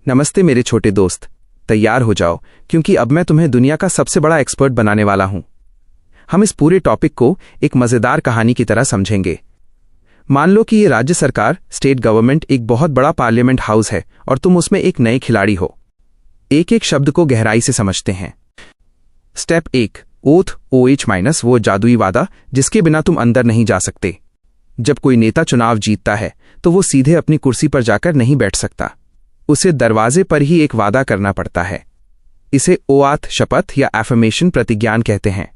नमस्ते मेरे छोटे दोस्त, तैयार हो जाओ क्योंकि अब मैं तुम्हें दुनिया का सबसे बड़ा एक्सपर्ट बनाने वाला हूं। हम इस पूरे टॉपिक को एक मजेदार कहानी की तरह समझेंगे। मान लो कि ये राज्य सरकार, स्टेट गवर्नमेंट एक बहुत बड़ा पार्लियामेंट हाउस है और तुम उसमें एक नए खिलाड़ी हो। एक एक शब्द को गहराई से समझते हैं। स्टेप 1, ओथ OH- वो जादुई वादा जिसके बिना तुम अंदर नहीं जा सकते। जब कोई नेता चुनाव जीतता है तो वो सीधे अपनी कुर्सी पर जाकर नहीं बैठ सकता, उसे दरवाजे पर ही एक वादा करना पड़ता है। इसे ओआथ शपथ या एफर्मेशन प्रतिज्ञान कहते हैं।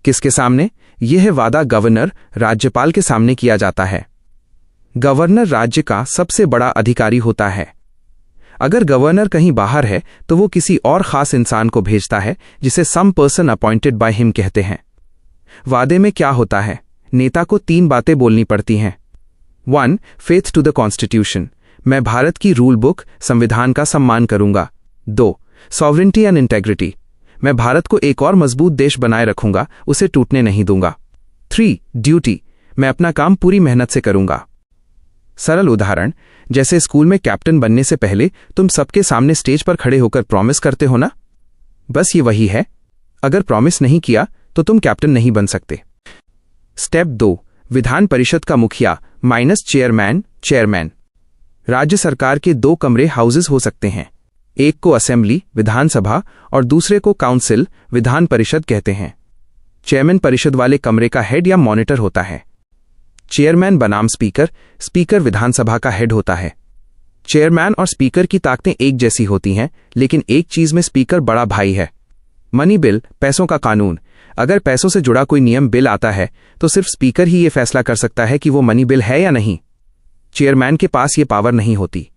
किसके सामने? यह वादा गवर्नर, राज्यपाल के सामने किया जाता है। गवर्नर राज्य का सबसे बड़ा अधिकारी होता है। अगर गवर्नर कहीं बाहर है तो वो किसी और खास इंसान को भेजता है जिसे some person appointed by him कहते हैं। वादे में क्या होता है? नेता को 3 बातें बोलनी पड़ती हैं। 1. फेथ टू द कॉन्स्टिट्यूशन, मैं भारत की रूल बुक, संविधान का सम्मान करूंगा। 2. सॉवरेंटी एंड इंटेग्रिटी, मैं भारत को एक और मजबूत देश बनाए रखूंगा, उसे टूटने नहीं दूंगा। 3. ड्यूटी, मैं अपना काम पूरी मेहनत से करूंगा। सरल उदाहरण, जैसे स्कूल में कैप्टन बनने से पहले तुम सबके सामने स्टेज पर खड़े होकर प्रॉमिस करते हो ना, बस ये वही है। अगर प्रॉमिस नहीं किया तो तुम कैप्टन नहीं बन सकते। स्टेप 2, विधान परिषद का मुखिया माइनस चेयरमैन। राज्य सरकार के 2 कमरे हाउसेस हो सकते हैं। एक को असेंबली, विधानसभा, और दूसरे को काउंसिल, विधान परिषद कहते हैं। चेयरमैन परिषद वाले कमरे का हेड या मॉनिटर होता है। चेयरमैन बनाम स्पीकर विधानसभा का हेड होता है। चेयरमैन और स्पीकर की ताकतें एक जैसी होती हैं, लेकिन एक चीज में स्पीकर बड़ा भाई है। मनी बिल, पैसों का कानून। अगर पैसों से जुड़ा कोई नियम बिल आता है तो सिर्फ स्पीकर ही ये फैसला कर सकता है कि वो मनी बिल है या नहीं। चेयरमैन के पास ये पावर नहीं होती।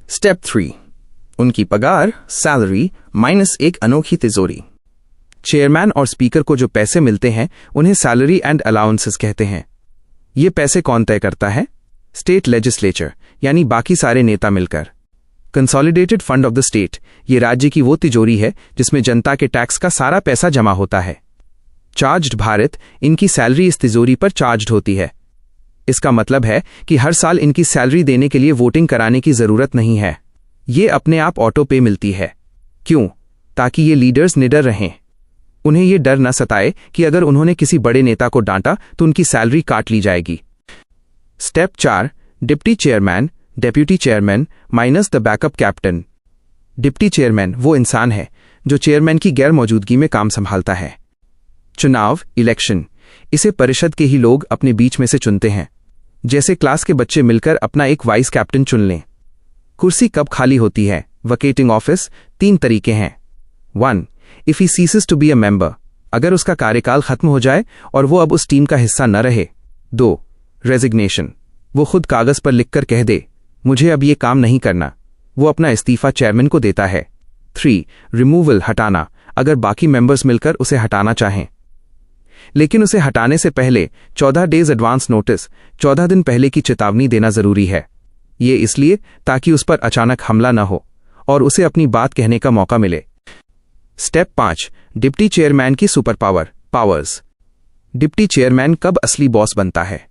स्टेप 3, उनकी पगार, सैलरी माइनस एक अनोखी तिजोरी। चेयरमैन और स्पीकर को जो पैसे मिलते हैं उन्हें सैलरी एंड अलाउंसेस कहते हैं। ये पैसे कौन तय करता है? स्टेट लेजिस्लेचर, यानी बाकी सारे नेता मिलकर। Consolidated fund of the state, ये राज्य की वो तिजोरी है जिसमें जनता के टैक्स का सारा पैसा जमा होता है। चार्ज्ड भारत, इनकी सैलरी इस तिजोरी पर चार्ज्ड होती है। इसका मतलब है कि हर साल इनकी सैलरी देने के लिए वोटिंग कराने की जरूरत नहीं है। ये अपने आप ऑटो पे मिलती है। क्यों? ताकि ये लीडर्स निडर रहें। उन्हें ये डर न सताए कि अगर उन्होंने किसी बड़े नेता को डांटा तो उनकी सैलरी काट ली जाएगी। Step 4, deputy chairman, deputy chairman minus the backup captain. Deputy chairman वो इंसान है जो चेयरमैन की गैर मौजूदगी में काम संभालता है। चुनाव, इलेक्शन, इसे परिषद के ही लोग अपने बीच में से चुनते हैं। जैसे क्लास के बच्चे मिलकर अपना एक वाइस कैप्टन चुन लें। कुर्सी कब खाली होती है? वकेटिंग ऑफिस 3 तरीके हैं। 1. If he ceases to be a member, अगर उसका कार्यकाल खत्म हो जाए और वो अब उस टीम का हिस्सा न रहे। 2. रेजिग्नेशन, वो खुद कागज पर लिखकर कह दे, मुझे अब ये काम नहीं करना, वो अपना इस्तीफा चेयरमैन को देता है। 3. रिमूवल, हटाना, अगर बाकी मेंबर्स मिलकर उसे हटाना चाहें। लेकिन उसे हटाने से पहले 14 डेज एडवांस नोटिस, 14 दिन पहले की चेतावनी देना जरूरी है। ये इसलिए ताकि उस पर अचानक हमला न हो और उसे अपनी बात कहने का मौका मिले। स्टेप 5, डिप्टी चेयरमैन की सुपर पावर्स। डिप्टी चेयरमैन कब असली बॉस बनता है?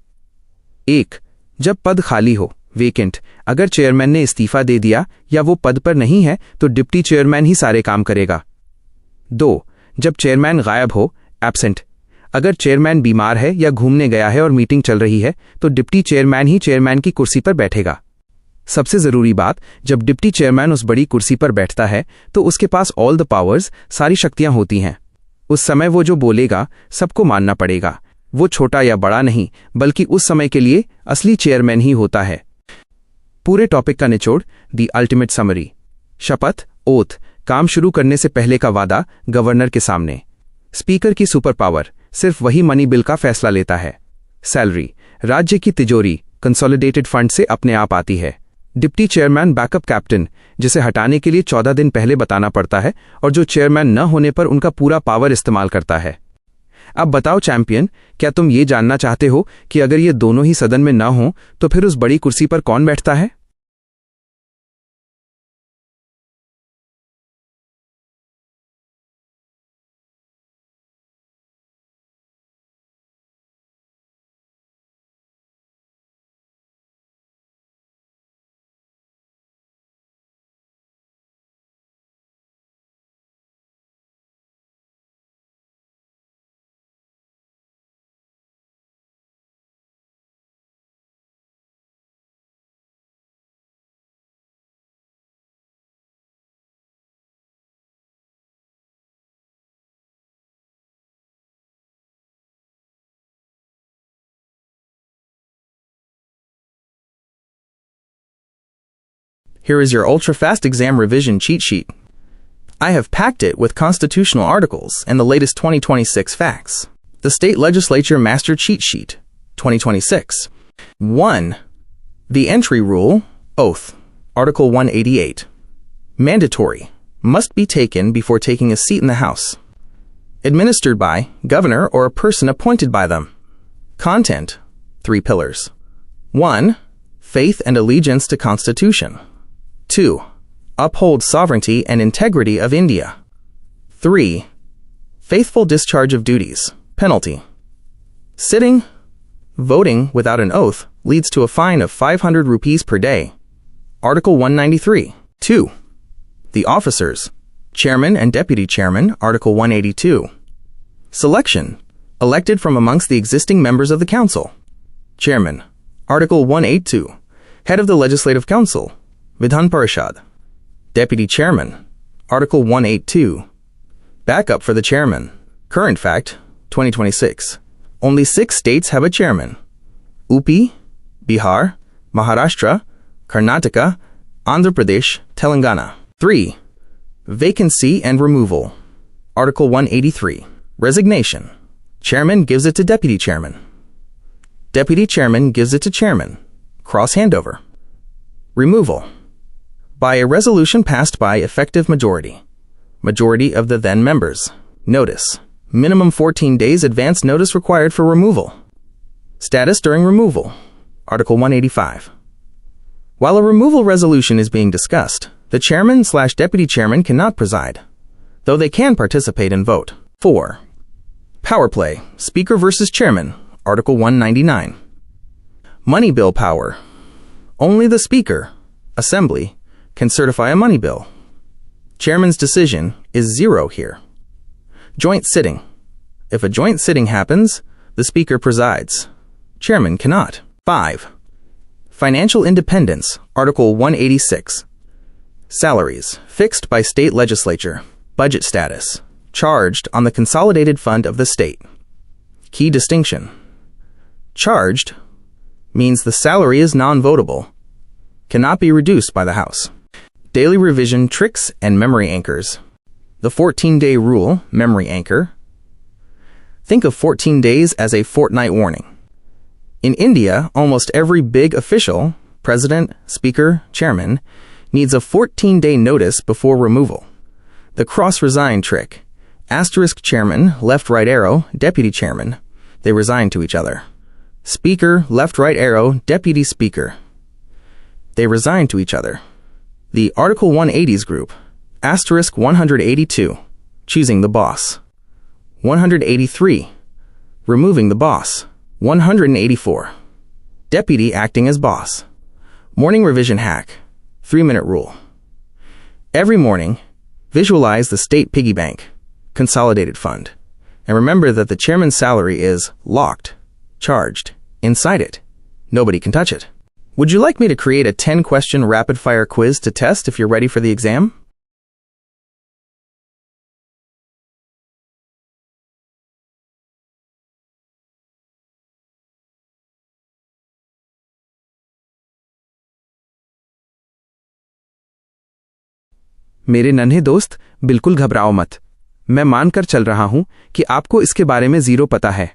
1. जब पद खाली हो, वेकेंट, अगर चेयरमैन ने इस्तीफा दे दिया या वो पद पर नहीं है तो डिप्टी चेयरमैन ही सारे काम करेगा। 2. जब चेयरमैन गायब हो, एब्सेंट, अगर चेयरमैन बीमार है या घूमने गया है और मीटिंग चल रही है तो डिप्टी चेयरमैन ही चेयरमैन की कुर्सी पर बैठेगा। सबसे जरूरी बात, जब डिप्टी चेयरमैन उस बड़ी कुर्सी पर बैठता है तो उसके पास ऑल द पावर्स, सारी शक्तियां होती हैं। उस समय वो जो बोलेगा सबको मानना पड़ेगा। वो छोटा या बड़ा नहीं, बल्कि उस समय के लिए असली चेयरमैन ही होता है। पूरे टॉपिक का निचोड़, द अल्टीमेट समरी। शपथ, ओथ, काम शुरू करने से पहले का वादा, गवर्नर के सामने। स्पीकर की सुपर पावर, सिर्फ वही मनी बिल का फैसला लेता है। सैलरी, राज्य की तिजोरी कंसोलिडेटेड फंड से अपने आप आती है। डिप्टी चेयरमैन बैकअप कैप्टन, जिसे हटाने के लिए 14 दिन पहले बताना पड़ता है और जो चेयरमैन न होने पर उनका पूरा पावर इस्तेमाल करता है। अब बताओ चैंपियन, क्या तुम ये जानना चाहते हो कि अगर ये दोनों ही सदन में न हों तो फिर उस बड़ी कुर्सी पर कौन बैठता है? Here is your ultra-fast exam revision cheat sheet. I have packed it with constitutional articles and the latest 2026 facts. The State Legislature Master Cheat Sheet, 2026. 1. The Entry Rule, Oath, Article 188. Mandatory, must be taken before taking a seat in the House. Administered by Governor or a person appointed by them. Content, 3 pillars. 1. Faith and allegiance to Constitution. 2. Uphold sovereignty and integrity of India. 3. Faithful discharge of duties. Penalty. Sitting, voting without an oath leads to a fine of 500 rupees per day. Article 193. 2. The officers, Chairman and Deputy Chairman, Article 182. Selection, elected from amongst the existing members of the Council. Chairman, Article 182. Head of the Legislative Council, Vidhan Parishad. Deputy Chairman, Article 182. Backup for the Chairman. Current fact, 2026. Only 6 states have a chairman. UP, Bihar, Maharashtra, Karnataka, Andhra Pradesh, Telangana. 3. Vacancy and removal. Article 183. Resignation. Chairman gives it to Deputy Chairman. Deputy Chairman gives it to Chairman. Cross handover. Removal. By a resolution passed by effective majority. Majority of the then members. Notice. Minimum 14 days advance notice required for removal. Status during removal. Article 185. While a removal resolution is being discussed, the Chairman/Deputy Chairman cannot preside, though they can participate and vote. 4. Power play. Speaker versus Chairman. Article 199. Money bill power. Only the Speaker, Assembly, can certify a money bill. Chairman's decision is 0 here. Joint sitting. If a joint sitting happens, the Speaker presides. Chairman cannot. 5. Financial independence. Article 186. Salaries, fixed by state legislature. Budget status, charged on the consolidated fund of the state. Key distinction. Charged means the salary is non-votable, cannot be reduced by the House. Daily revision tricks and memory anchors. The 14-day rule, memory anchor. Think of 14 days as a fortnight warning. In India, almost every big official, president, speaker, chairman, needs a 14-day notice before removal. The cross-resign trick. Asterisk chairman, left-right arrow, deputy chairman. They resign to each other. Speaker, left-right arrow, deputy speaker. They resign to each other. The Article 180s group. Asterisk 182, choosing the boss. 183, removing the boss. 184, deputy acting as boss. Morning revision hack, 3-minute rule. Every morning, visualize the state piggy bank, consolidated fund, and remember that the chairman's salary is locked, charged, inside it. Nobody can touch it. Would you like me to create a 10-question rapid-fire quiz to test if you're ready for the exam? मेरे नन्हे दोस्त, बिल्कुल घबराओ मत। मैं मानकर चल रहा हूं कि आपको इसके बारे में 0 पता है।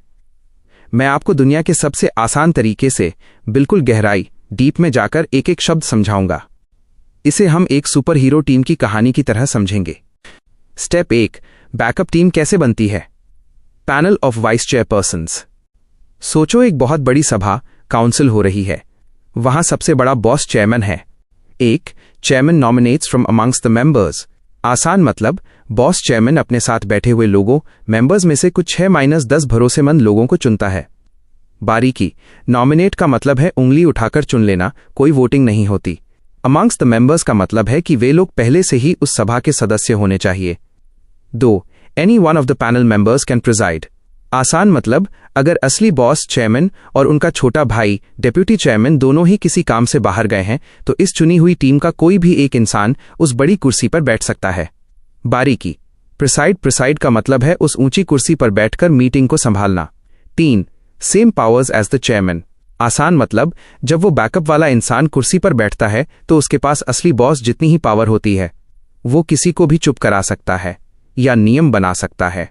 मैं आपको दुनिया के सबसे आसान तरीके से बिल्कुल गहराई, डीप में जाकर एक-एक शब्द समझाऊंगा। इसे हम एक सुपर हीरो टीम की कहानी की तरह समझेंगे। स्टेप 1, बैकअप टीम कैसे बनती है? Panel of vice chairpersons. सोचो, एक बहुत बड़ी सभा, काउंसिल हो रही है। वहां सबसे बड़ा बॉस चेयरमैन है। 1. Chairman nominates from amongst the members. आसान मतलब बॉस चेयरमैन अपने साथ बैठे हुए लोगों, मेंबर्स में से कुछ 6-10 भरोसेमंद लोगों को चुनता है। बारीकी, नॉमिनेट का मतलब है उंगली उठाकर चुन लेना, कोई वोटिंग नहीं होती। अमंग्स द मेंबर्स का मतलब है कि वे लोग पहले से ही उस सभा के सदस्य होने चाहिए। 2. Any one of the panel members can preside. आसान मतलब अगर असली बॉस चेयरमैन और उनका छोटा भाई डेप्यूटी चेयरमैन दोनों ही किसी काम से बाहर गए हैं तो इस चुनी हुई टीम का कोई भी एक इंसान उस बड़ी कुर्सी पर बैठ सकता है। बारीकी, प्रिसाइड का मतलब है उस ऊंची कुर्सी पर बैठकर मीटिंग को संभालना। 3. Same powers as the chairman. आसान मतलब जब वो बैकअप वाला इंसान कुर्सी पर बैठता है तो उसके पास असली बॉस जितनी ही पावर होती है। वो किसी को भी चुप करा सकता है या नियम बना सकता है।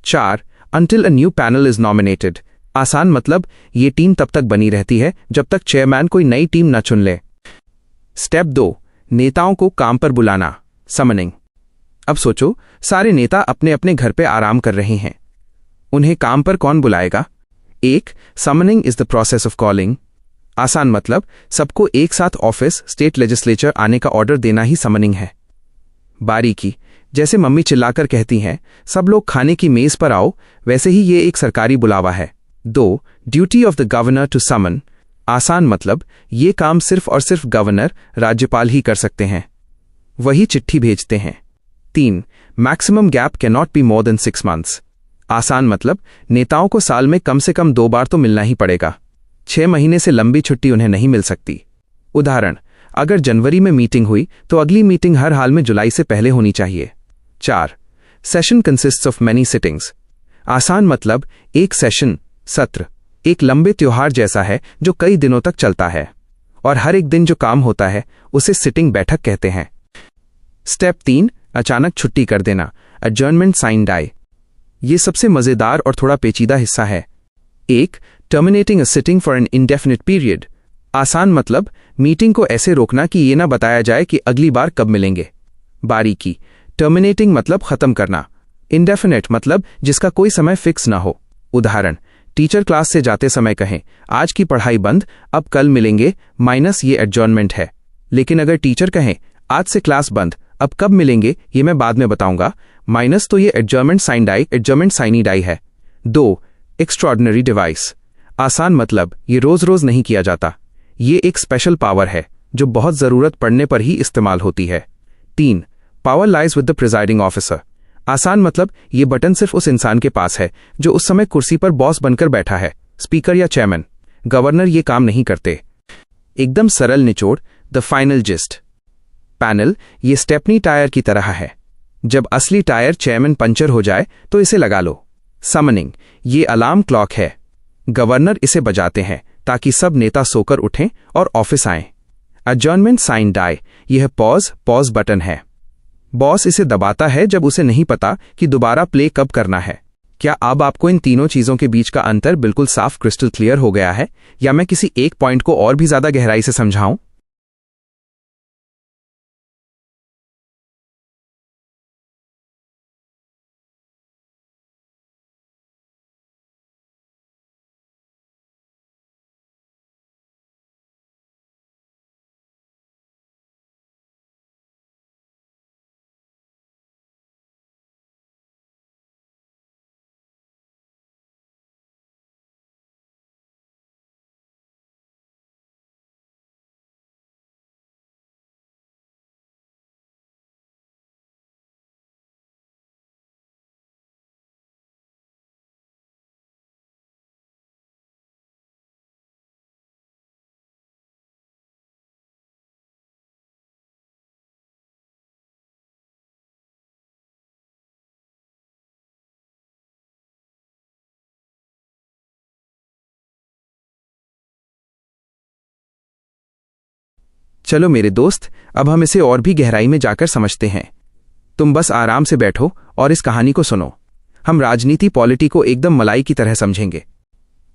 4. Until a new panel is nominated. आसान मतलब ये टीम तब तक बनी रहती है जब तक चेयरमैन कोई नई टीम न चुन ले। स्टेप 2. नेताओं को काम पर बुलाना, समनिंग। अब सोचो, सारे नेता अपने अपने घर पे आराम कर रहे हैं। उन्हें काम पर कौन बुलाएगा? 1. Summoning is the process of calling. आसान मतलब सबको एक साथ ऑफिस, स्टेट लेजिस्लेचर आने का ऑर्डर देना ही समनिंग है। बारीकी, जैसे मम्मी चिल्लाकर कहती हैं सब लोग खाने की मेज पर आओ, वैसे ही ये एक सरकारी बुलावा है। 2. Duty of the governor to summon. आसान मतलब ये काम सिर्फ और सिर्फ गवर्नर, राज्यपाल ही कर सकते हैं। वही चिट्ठी भेजते हैं। 3. Maximum gap can not be more than 6 months। आसान मतलब नेताओं को साल में कम से कम 2 बार तो मिलना ही पड़ेगा। 6 महीने से लंबी छुट्टी उन्हें नहीं मिल सकती। उदाहरण, अगर जनवरी में मीटिंग हुई तो अगली मीटिंग हर हाल में जुलाई से पहले होनी चाहिए। 4. Session consists of many sittings. आसान मतलब एक सेशन, सत्र, एक लंबे त्योहार जैसा है जो कई दिनों तक चलता है, और हर एक दिन जो काम होता है उसे सिटिंग बैठक कहते हैं। स्टेप 3. अचानक छुट्टी कर देना, एडजर्नमेंट साइन डाई। ये सबसे मजेदार और थोड़ा पेचीदा हिस्सा है। 1. Terminating a sitting for an indefinite period. आसान मतलब मीटिंग को ऐसे रोकना कि ये ना बताया जाए कि अगली बार कब मिलेंगे। बारीकी, टर्मिनेटिंग मतलब खत्म करना, इंडेफिनिट मतलब जिसका कोई समय फिक्स ना हो। उदाहरण, टीचर क्लास से जाते समय कहें आज की पढ़ाई बंद, अब कल मिलेंगे, माइनस ये एडजर्नमेंट है। लेकिन अगर टीचर कहें आज से क्लास बंद, अब कब मिलेंगे ये मैं बाद में बताऊंगा, माइनस तो ये एडजर्नमेंट साइनी डाई है। 2. Extraordinary device. आसान मतलब ये रोज रोज नहीं किया जाता, ये एक स्पेशल पावर है जो बहुत जरूरत पड़ने पर ही इस्तेमाल होती है। 3. Power lies with the presiding officer. आसान मतलब ये बटन सिर्फ उस इंसान के पास है जो उस समय कुर्सी पर बॉस बनकर बैठा है, स्पीकर या चेयरमैन। गवर्नर ये काम नहीं करते। एकदम सरल निचोड़, द फाइनल जिस्ट। पैनल ये स्टेपनी टायर की तरह है, जब असली टायर चेयरमैन पंचर हो जाए तो इसे लगा लो। समनिंग ये अलार्म क्लॉक है, गवर्नर इसे बजाते हैं ताकि सब नेता सोकर उठें और ऑफिस आएं। एडजर्नमेंट साइन डाई यह पॉज बटन है, बॉस इसे दबाता है जब उसे नहीं पता कि दोबारा प्ले कब करना है। क्या अब आपको इन तीनों चीजों के बीच का अंतर बिल्कुल साफ क्रिस्टल क्लियर हो गया है, या मैं किसी एक पॉइंट को और भी ज्यादा गहराई से समझाऊं? चलो मेरे दोस्त, अब हम इसे और भी गहराई में जाकर समझते हैं। तुम बस आराम से बैठो और इस कहानी को सुनो। हम राजनीति पॉलिटी को एकदम मलाई की तरह समझेंगे।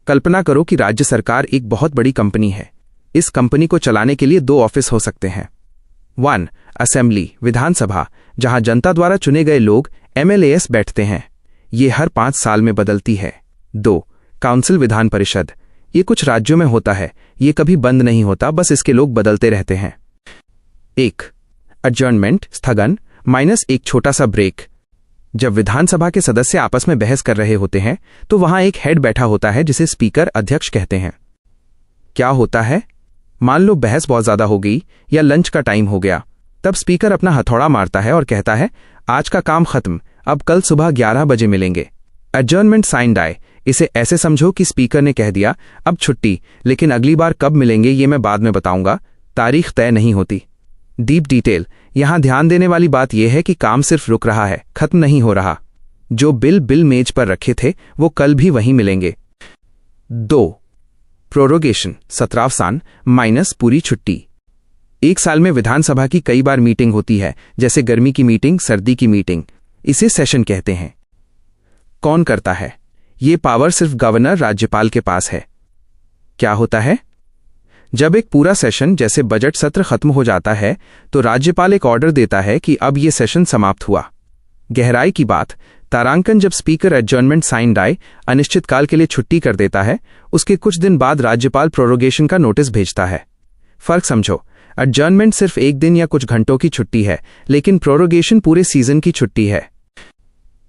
कल्पना करो कि राज्य सरकार एक बहुत बड़ी कंपनी है। इस कंपनी को चलाने के लिए 2 ऑफिस हो सकते हैं। 1. असेंबली, विधानसभा, जहां जनता द्वारा चुने गए लोग MLAs बैठते हैं। ये हर 5 साल में बदलती है। 2. काउंसिल, विधान परिषद, ये कुछ राज्यों में होता है, ये कभी बंद नहीं होता, बस इसके लोग बदलते रहते हैं। 1. एडजर्नमेंट, स्थगन, माइनस एक छोटा सा ब्रेक। जब विधानसभा के सदस्य आपस में बहस कर रहे होते हैं तो वहां एक हेड बैठा होता है जिसे स्पीकर, अध्यक्ष कहते हैं। क्या होता है? मान लो बहस बहुत ज्यादा हो गई या लंच का टाइम हो गया, तब स्पीकर अपना हथौड़ा मारता है और कहता है आज का काम खत्म, अब कल सुबह 11 बजे मिलेंगे। एडजर्नमेंट साइन डाई, इसे ऐसे समझो कि स्पीकर ने कह दिया अब छुट्टी, लेकिन अगली बार कब मिलेंगे ये मैं बाद में बताऊंगा, तारीख तय नहीं होती। डीप डिटेल, यहां ध्यान देने वाली बात यह है कि काम सिर्फ रुक रहा है, खत्म नहीं हो रहा। जो बिल मेज पर रखे थे वो कल भी वहीं मिलेंगे। 2. प्रोरोगेशन सत्रावसान माइनस पूरी छुट्टी। एक साल में विधानसभा की कई बार मीटिंग होती है, जैसे गर्मी की मीटिंग, सर्दी की मीटिंग। इसे सेशन कहते हैं। कौन करता है? ये पावर सिर्फ गवर्नर राज्यपाल के पास है। क्या होता है? जब एक पूरा सेशन जैसे बजट सत्र खत्म हो जाता है तो राज्यपाल एक ऑर्डर देता है कि अब ये सेशन समाप्त हुआ। गहराई की बात, तारांकन जब स्पीकर एडजर्नमेंट साइन डाई अनिश्चित काल के लिए छुट्टी कर देता है, उसके कुछ दिन बाद राज्यपाल प्रोरोगेशन का नोटिस भेजता है। फर्क समझो, एडजर्नमेंट सिर्फ एक दिन या कुछ घंटों की छुट्टी है, लेकिन प्रोरोगेशन पूरे सीजन की छुट्टी है।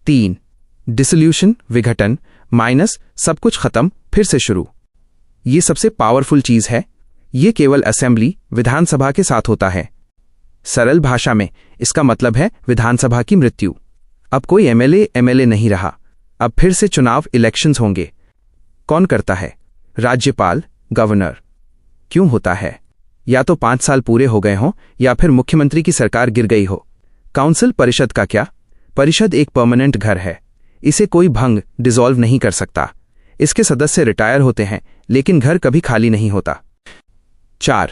3. डिसोल्यूशन विघटन माइनस सब कुछ खत्म फिर से शुरू। ये सबसे पावरफुल चीज है। ये केवल असेंबली विधानसभा के साथ होता है। सरल भाषा में इसका मतलब है विधानसभा की मृत्यु। अब कोई एमएलए नहीं रहा। अब फिर से चुनाव इलेक्शंस होंगे। कौन करता है? राज्यपाल, गवर्नर। क्यों होता है? या तो 5 साल पूरे हो गए हों या फिर मुख्यमंत्री की सरकार गिर गई हो। काउंसिल परिषद का क्या? परिषद एक परमानेंट घर है। इसे कोई भंग डिसॉल्व नहीं कर सकता। इसके सदस्य रिटायर होते हैं, लेकिन घर कभी खाली नहीं होता। 4.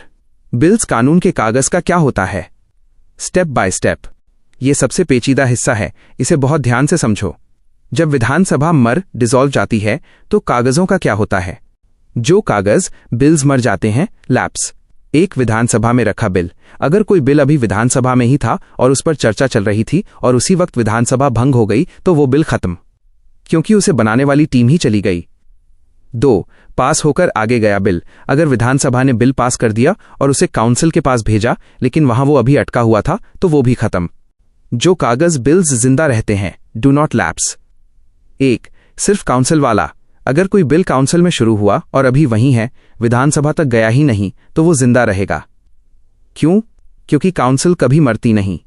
बिल्स कानून के कागज का क्या होता है? Step by step. ये सबसे पेचीदा हिस्सा है, इसे बहुत ध्यान से समझो। जब विधानसभा डिसॉल्व जाती है तो कागजों का क्या होता है? जो कागज बिल्स मर जाते हैं, लैप्स। एक विधानसभा में रखा बिल, अगर कोई बिल अभी विधानसभा में ही था और उस पर चर्चा चल रही थी और उसी वक्त विधानसभा भंग हो गई तो वो बिल खत्म, क्योंकि उसे बनाने वाली टीम ही चली गई। 2. पास होकर आगे गया बिल, अगर विधानसभा ने बिल पास कर दिया और उसे काउंसिल के पास भेजा, लेकिन वहां वो अभी अटका हुआ था, तो वो भी खत्म। जो कागज बिल्स जिंदा रहते हैं, डू नॉट लैप्स। 1. सिर्फ काउंसिल वाला, अगर कोई बिल काउंसिल में शुरू हुआ और अभी वहीं है, विधानसभा तक गया ही नहीं, तो वो जिंदा रहेगा। क्यों? क्योंकि काउंसिल कभी मरती नहीं।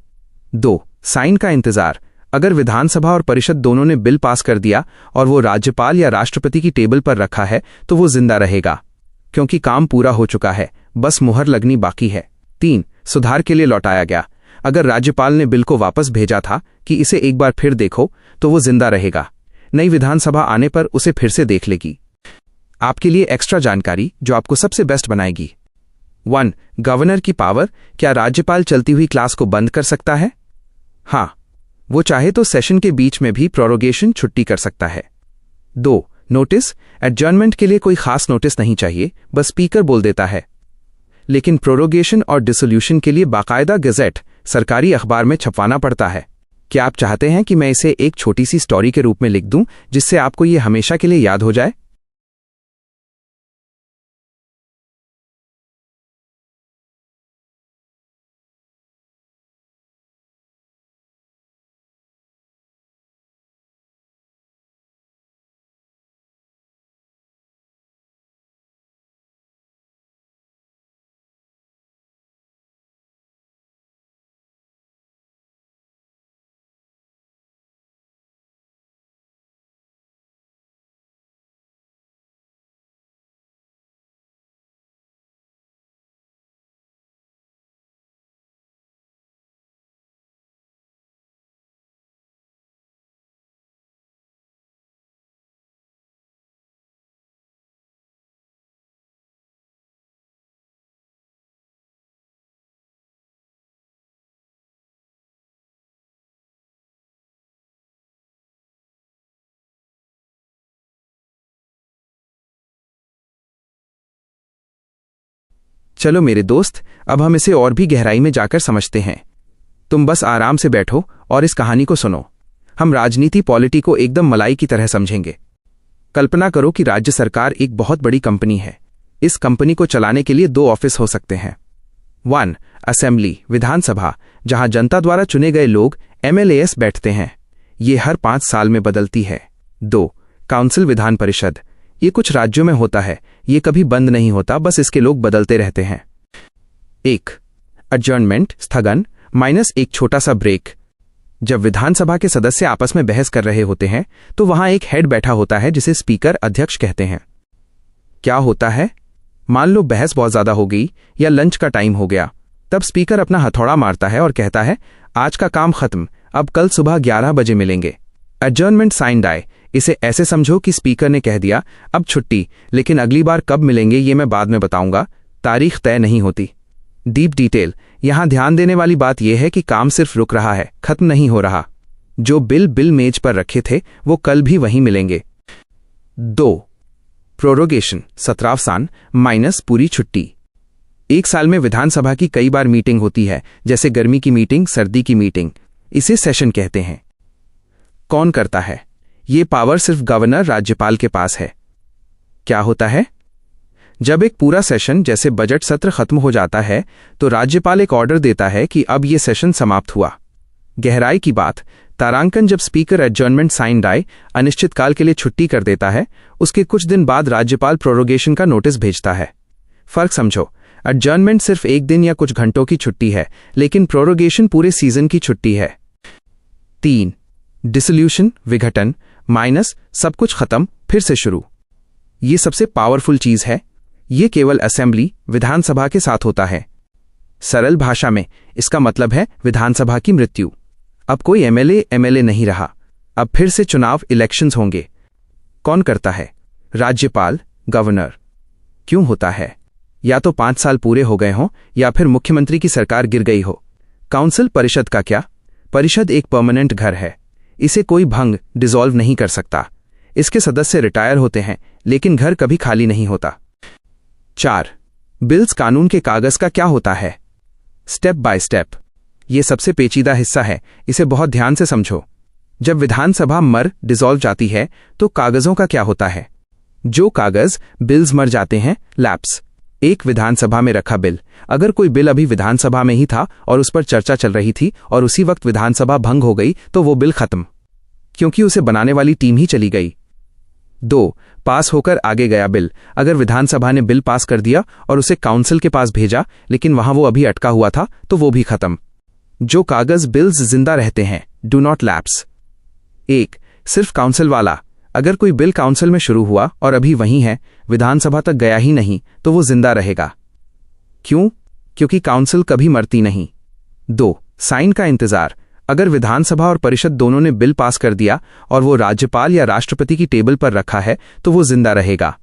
2. साइन का इंतजार, अगर विधानसभा और परिषद दोनों ने बिल पास कर दिया और वो राज्यपाल या राष्ट्रपति की टेबल पर रखा है, तो वो जिंदा रहेगा, क्योंकि काम पूरा हो चुका है, बस मुहर लगनी बाकी है। 3. सुधार के लिए लौटाया गया, अगर राज्यपाल ने बिल को वापस भेजा था कि इसे एक बार फिर देखो, तो वो जिंदा रहेगा। नई विधानसभा आने पर उसे फिर से देख लेगी। आपके लिए एक्स्ट्रा जानकारी जो आपको सबसे बेस्ट बनाएगी। 1. गवर्नर की पावर, क्या राज्यपाल चलती हुई क्लास को बंद कर सकता है? हाँ, वो चाहे तो सेशन के बीच में भी प्रोरोगेशन छुट्टी कर सकता है। 2. नोटिस, एडजर्नमेंट के लिए कोई खास नोटिस नहीं चाहिए, बस स्पीकर बोल देता है। लेकिन प्रोरोगेशन और डिसोल्यूशन के लिए बाकायदा गज़ेट सरकारी अखबार में छपवाना पड़ता है। क्या आप चाहते हैं कि मैं इसे एक छोटी सी स्टोरी के रूप में लिख दूं, जिससे आपको ये हमेशा के लिए याद हो जाए? चलो मेरे दोस्त, अब हम इसे और भी गहराई में जाकर समझते हैं। तुम बस आराम से बैठो और इस कहानी को सुनो। हम राजनीति पॉलिटी को एकदम मलाई की तरह समझेंगे। कल्पना करो कि राज्य सरकार एक बहुत बड़ी कंपनी है। इस कंपनी को चलाने के लिए 2 ऑफिस हो सकते हैं। 1. असेंबली विधानसभा, जहां जनता द्वारा चुने गए लोग MLAs बैठते हैं। ये हर 5 साल में बदलती है। 2. काउंसिल विधान परिषद, ये कुछ राज्यों में होता है, ये कभी बंद नहीं होता, बस इसके लोग बदलते रहते हैं। 1. एडजर्नमेंट स्थगन माइनस एक छोटा सा ब्रेक, जब विधानसभा के सदस्य आपस में बहस कर रहे होते हैं तो वहां एक हेड बैठा होता है जिसे स्पीकर अध्यक्ष कहते हैं। क्या होता है? मान लो बहस बहुत ज्यादा हो गई या लंच का टाइम हो गया, तब स्पीकर अपना हथौड़ा मारता है और कहता है, आज का काम खत्म, अब कल सुबह 11 बजे मिलेंगे। एडजर्नमेंट साइन डाई, इसे ऐसे समझो कि स्पीकर ने कह दिया अब छुट्टी, लेकिन अगली बार कब मिलेंगे ये मैं बाद में बताऊंगा, तारीख तय नहीं होती। डीप डिटेल, यहां ध्यान देने वाली बात यह है कि काम सिर्फ रुक रहा है, खत्म नहीं हो रहा। जो बिल मेज पर रखे थे वो कल भी वहीं मिलेंगे। 2. प्रोरोगेशन, सत्रावसान माइनस पूरी छुट्टी। एक साल में विधानसभा की कई बार मीटिंग होती है, जैसे गर्मी की मीटिंग, सर्दी की मीटिंग। इसे सेशन कहते हैं। कौन करता है? ये पावर सिर्फ गवर्नर राज्यपाल के पास है। क्या होता है? जब एक पूरा सेशन जैसे बजट सत्र खत्म हो जाता है तो राज्यपाल एक ऑर्डर देता है कि अब ये सेशन समाप्त हुआ। गहराई की बात, तारांकन जब स्पीकर एडजर्नमेंट साइन डाई अनिश्चितकाल के लिए छुट्टी कर देता है, उसके कुछ दिन बाद राज्यपाल प्रोरोगेशन का नोटिस भेजता है। फर्क समझो, एडजर्नमेंट सिर्फ एक दिन या कुछ घंटों की छुट्टी है, लेकिन प्रोरोगेशन पूरे सीजन की छुट्टी है। 3. डिसोल्यूशन, विघटन माइनस सब कुछ खत्म फिर से शुरू। ये सबसे पावरफुल चीज है। ये केवल असेंबली, विधानसभा के साथ होता है। सरल भाषा में इसका मतलब है विधानसभा की मृत्यु। अब कोई एमएलए नहीं रहा। अब फिर से चुनाव, इलेक्शंस होंगे। कौन करता है? राज्यपाल, गवर्नर। क्यों होता है? या तो 5 साल पूरे हो गए हों या फिर मुख्यमंत्री की सरकार गिर गई हो। काउंसिल, परिषद का क्या? परिषद एक परमानेंट घर है। इसे कोई भंग, डिसॉल्व नहीं कर सकता। इसके सदस्य रिटायर होते हैं, लेकिन घर कभी खाली नहीं होता। 4. बिल्स, कानून के कागज का क्या होता है? Step by step. ये सबसे पेचीदा हिस्सा है, इसे बहुत ध्यान से समझो। जब विधानसभा डिसॉल्व जाती है तो कागजों का क्या होता है? जो कागज बिल्स मर जाते हैं, लैप्स। एक विधानसभा में रखा बिल, अगर कोई बिल अभी विधानसभा में ही था और उस पर चर्चा चल रही थी और उसी वक्त विधानसभा भंग हो गई तो वो बिल खत्म, क्योंकि उसे बनाने वाली टीम ही चली गई। 2. पास होकर आगे गया बिल, अगर विधानसभा ने बिल पास कर दिया और उसे काउंसिल के पास भेजा, लेकिन वहां वो अभी अटका हुआ था, तो वो भी खत्म। जो कागज बिल्स जिंदा रहते हैं, डू नॉट लैप्स। 1. सिर्फ काउंसिल वाला, अगर कोई बिल काउंसिल में शुरू हुआ और अभी वहीं है, विधानसभा तक गया ही नहीं, तो वो जिंदा रहेगा। क्यों? क्योंकि काउंसिल कभी मरती नहीं। 2. साइन का इंतजार, अगर विधानसभा और परिषद दोनों ने बिल पास कर दिया और वो राज्यपाल या राष्ट्रपति की टेबल पर रखा है, तो वो जिंदा रहेगा,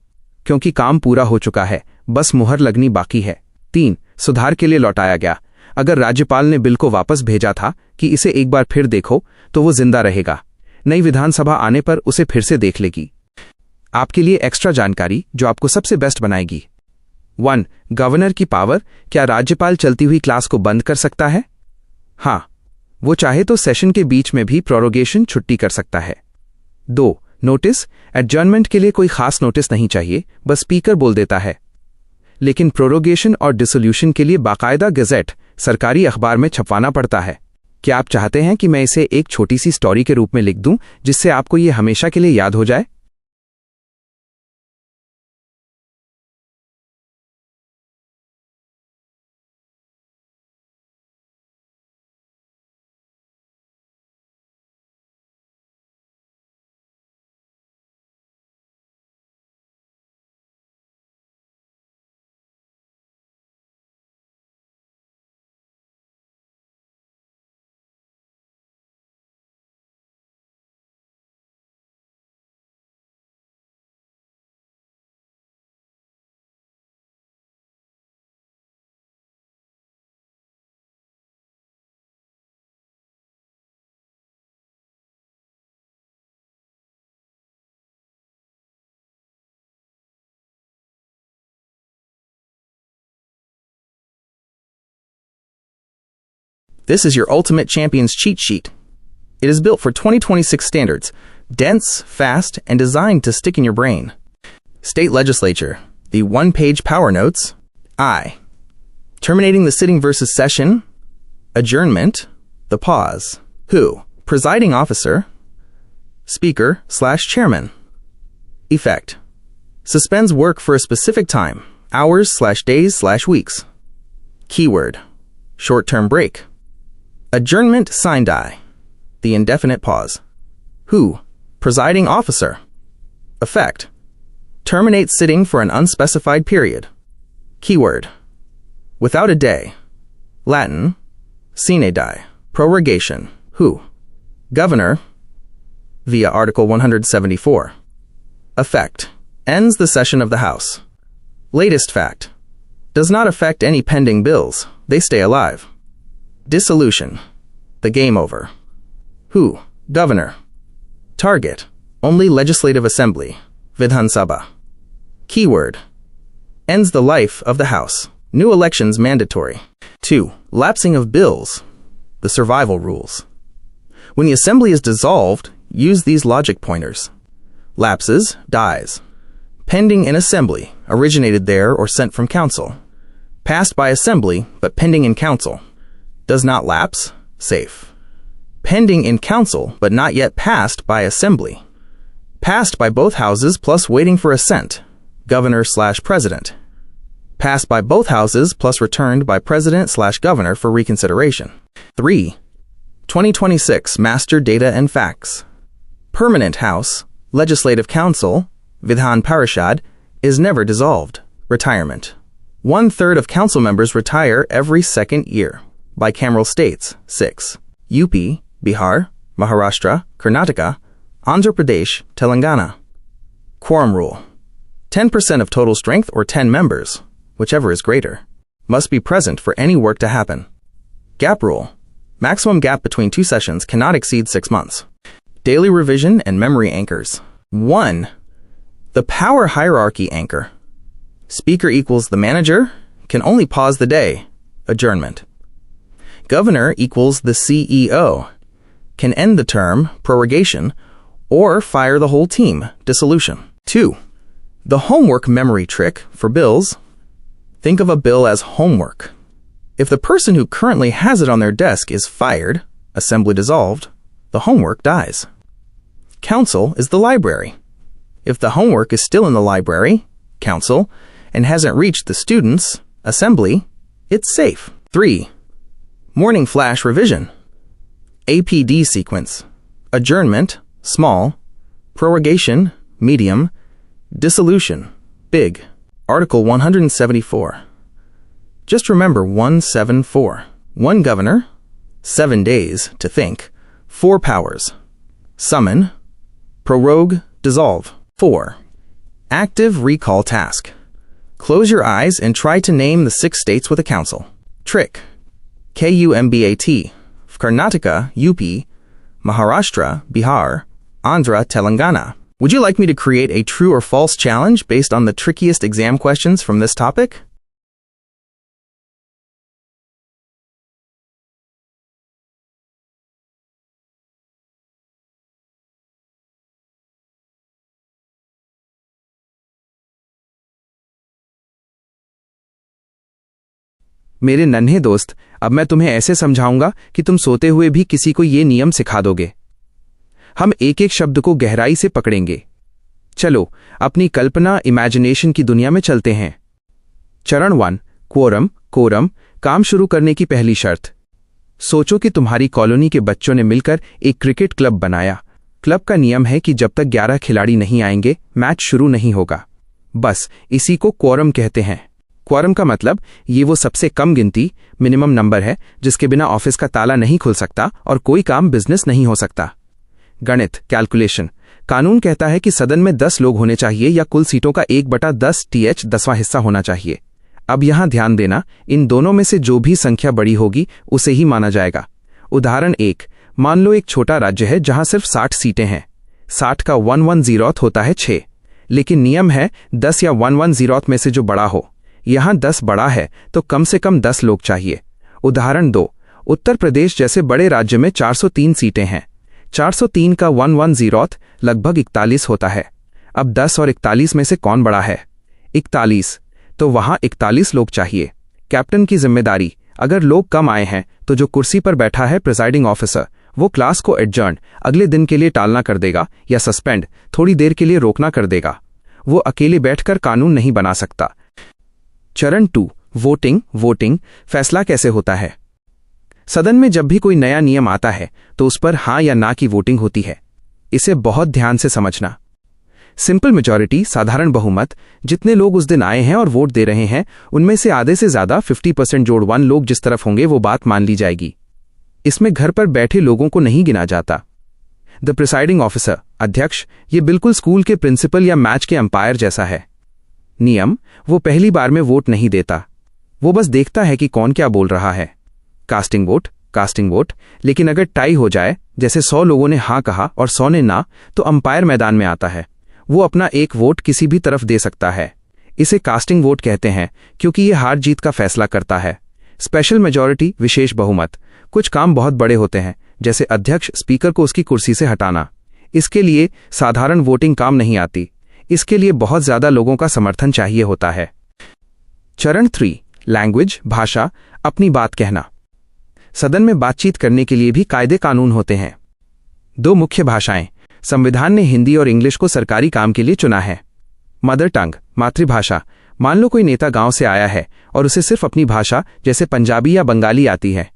क्योंकि काम पूरा हो चुका है, बस मुहर लगनी बाकी है। 3. सुधार के लिए लौटाया गया, अगर राज्यपाल ने बिल को वापस भेजा था कि इसे एक बार फिर देखो, तो वो जिंदा रहेगा। नई विधानसभा आने पर उसे फिर से देख लेगी। आपके लिए एक्स्ट्रा जानकारी जो आपको सबसे बेस्ट बनाएगी। 1. गवर्नर की पावर, क्या राज्यपाल चलती हुई क्लास को बंद कर सकता है? हाँ, वो चाहे तो सेशन के बीच में भी प्रोरोगेशन छुट्टी कर सकता है। 2. नोटिस, एडजर्नमेंट के लिए कोई खास नोटिस नहीं चाहिए, बस स्पीकर बोल देता है। लेकिन प्रोरोगेशन और डिसोल्यूशन के लिए बाकायदा गजेट, सरकारी अखबार में छपवाना पड़ता है। क्या आप चाहते हैं कि मैं इसे एक छोटी सी स्टोरी के रूप में लिख दूं, जिससे आपको ये हमेशा के लिए याद हो जाए? This is your Ultimate Champions cheat sheet. It is built for 2026 standards, dense, fast, and designed to stick in your brain. State Legislature, the one-page power notes. I. Terminating the sitting versus session. Adjournment, the pause. Who? Presiding officer. Speaker/chairman. Effect. Suspends work for a specific time, hours/days/weeks. Keyword. Short-term break. Adjournment sine die, the indefinite pause. Who? Presiding officer. Effect. Terminate sitting for an unspecified period. Keyword. Without a day. Latin. Sine die. Prorogation. Who? Governor. via Article 174. Effect. Ends the session of the House. Latest fact. Does not affect any pending bills. They stay alive. Dissolution. The game over. Who? Governor. Target. Only Legislative Assembly. Vidhan Sabha. Keyword. Ends the life of the House. New elections mandatory. 2. Lapsing of bills. The survival rules. When the Assembly is dissolved, use these logic pointers. Lapses, dies. Pending in Assembly, originated there or sent from Council. Passed by Assembly, but pending in Council. Does not lapse, safe. Pending in Council, but not yet passed by Assembly. Passed by both houses plus waiting for assent, Governor/President. Passed by both houses plus returned by President/Governor for reconsideration. 3. 2026 Master Data and Facts. Permanent House, Legislative Council, Vidhan Parishad, is never dissolved. Retirement. 1/3 of council members retire every second year. Bicameral states, 6. UP, Bihar, Maharashtra, Karnataka, Andhra Pradesh, Telangana. Quorum rule. 10% of total strength or 10 members, whichever is greater, must be present for any work to happen. Gap rule. Maximum gap between two sessions cannot exceed 6 months. Daily revision and memory anchors. 1. The power hierarchy anchor. Speaker equals the manager, can only pause the day, adjournment. Governor equals the CEO, can end the term, prorogation, or fire the whole team, dissolution. 2. The homework memory trick for bills. Think of a bill as homework. If the person who currently has it on their desk is fired, Assembly dissolved, the homework dies. Council is the library. If the homework is still in the library, Council, and hasn't reached the students, Assembly, it's safe. 3. Morning flash revision. APD sequence. Adjournment, small. Prorogation, medium. Dissolution, big. Article 174. Just remember 174. 1 governor, 7 days to think, 4 powers. Summon, prorogue, dissolve. 4. Active recall task. Close your eyes and try to name the 6 states with a council. Trick. KUMBAT. Karnataka, UP, Maharashtra, Bihar, Andhra, Telangana. Would you like me to create a true or false challenge based on the trickiest exam questions from this topic? मेरे नन्हे दोस्त, अब मैं तुम्हें ऐसे समझाऊंगा कि तुम सोते हुए भी किसी को ये नियम सिखा दोगे। हम एक एक शब्द को गहराई से पकड़ेंगे। चलो अपनी कल्पना इमेजिनेशन की दुनिया में चलते हैं। चरण 1, क्वोरम, कोरम, काम शुरू करने की पहली शर्त। सोचो कि तुम्हारी कॉलोनी के बच्चों ने मिलकर एक क्रिकेट क्लब बनाया। क्लब का नियम है कि जब तक 11 खिलाड़ी नहीं आएंगे, मैच शुरू नहीं होगा। बस इसी को क्वोरम कहते हैं। क्वोरम का मतलब ये वो सबसे कम गिनती, मिनिमम नंबर है जिसके बिना ऑफिस का ताला नहीं खुल सकता और कोई काम बिजनेस नहीं हो सकता। गणित, कैलकुलेशन। कानून कहता है कि सदन में 10 लोग होने चाहिए या कुल सीटों का 1/10 TH 10वां हिस्सा होना चाहिए। अब यहां ध्यान देना, इन दोनों में से जो भी संख्या बड़ी होगी उसे ही माना जाएगा। उदाहरण 1, मान लो एक छोटा राज्य है जहां सिर्फ 60 सीटें हैं। 60 का 110th होता है 6, लेकिन नियम है 10 या 110th में से जो बड़ा हो। यहां 10 बड़ा है तो कम से कम 10 लोग चाहिए। उदाहरण 2, उत्तर प्रदेश जैसे बड़े राज्य में 403 सीटें हैं। 403 का 110th लगभग 41 होता है। अब 10 और 41 में से कौन बड़ा है? 41, तो वहां 41 लोग चाहिए। कैप्टन की जिम्मेदारी, अगर लोग कम आए हैं तो जो कुर्सी पर बैठा है प्रिजाइडिंग ऑफिसर, वो क्लास को एडजर्न, अगले दिन के लिए टालना कर देगा या सस्पेंड, थोड़ी देर के लिए रोकना कर देगा। वो अकेले बैठकर कानून नहीं बना सकता। चरण 2, वोटिंग, फैसला कैसे होता है? सदन में जब भी कोई नया नियम आता है तो उस पर हां या ना की वोटिंग होती है। इसे बहुत ध्यान से समझना। सिंपल मेजॉरिटी, साधारण बहुमत, जितने लोग उस दिन आए हैं और वोट दे रहे हैं उनमें से आधे से ज्यादा 50% जोड़ 1 लोग जिस तरफ होंगे वो बात मान ली जाएगी। इसमें घर पर बैठे लोगों को नहीं गिना जाता। द प्रिसाइडिंग ऑफिसर, अध्यक्ष, ये बिल्कुल स्कूल के प्रिंसिपल या मैच के अंपायर जैसा है। नियम, वो पहली बार में वोट नहीं देता, वो बस देखता है कि कौन क्या बोल रहा है। कास्टिंग वोट, लेकिन अगर टाई हो जाए, जैसे 100 लोगों ने हाँ कहा और 100 ने ना, तो अंपायर मैदान में आता है। वो अपना एक वोट किसी भी तरफ दे सकता है। इसे कास्टिंग वोट कहते हैं क्योंकि ये हार जीत का फैसला करता है। स्पेशल मेजॉरिटी, विशेष बहुमत, कुछ काम बहुत बड़े होते हैं, जैसे अध्यक्ष स्पीकर को उसकी कुर्सी से हटाना। इसके लिए साधारण वोटिंग काम नहीं आती, इसके लिए बहुत ज्यादा लोगों का समर्थन चाहिए होता है। चरण 3, लैंग्वेज, भाषा, अपनी बात कहना। सदन में बातचीत करने के लिए भी कायदे कानून होते हैं। 2 मुख्य भाषाएं, संविधान ने हिंदी और इंग्लिश को सरकारी काम के लिए चुना है। मदर टंग, मातृभाषा, मान लो कोई नेता गांव से आया है और उसे सिर्फ अपनी भाषा जैसे पंजाबी या बंगाली आती है,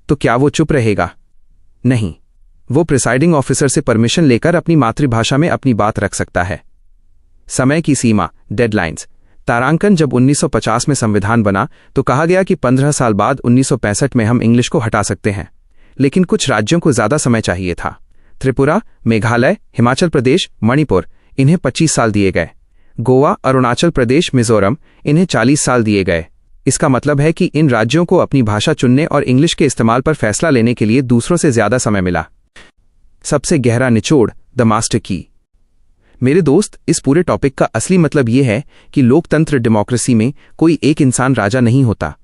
तो क्या वो चुप रहेगा? नहीं, वो प्रिसाइडिंग ऑफिसर से परमिशन लेकर अपनी मातृभाषा में अपनी बात रख सकता है। समय की सीमा, डेडलाइंस, तारांकन, जब 1950 में संविधान बना तो कहा गया कि 15 साल बाद 1965 में हम इंग्लिश को हटा सकते हैं, लेकिन कुछ राज्यों को ज्यादा समय चाहिए था। त्रिपुरा, मेघालय, हिमाचल प्रदेश, मणिपुर, इन्हें 25 साल दिए गए। गोवा, अरुणाचल प्रदेश, मिजोरम, इन्हें 40 साल दिए गए। इसका मतलब है कि इन राज्यों को अपनी भाषा चुनने और इंग्लिश के इस्तेमाल पर फैसला लेने के लिए दूसरों से ज्यादा समय मिला। सबसे गहरा निचोड़, द मास्टर की। मेरे दोस्त, इस पूरे टॉपिक का असली मतलब यह है कि लोकतंत्र, डेमोक्रेसी में कोई एक इंसान राजा नहीं होता।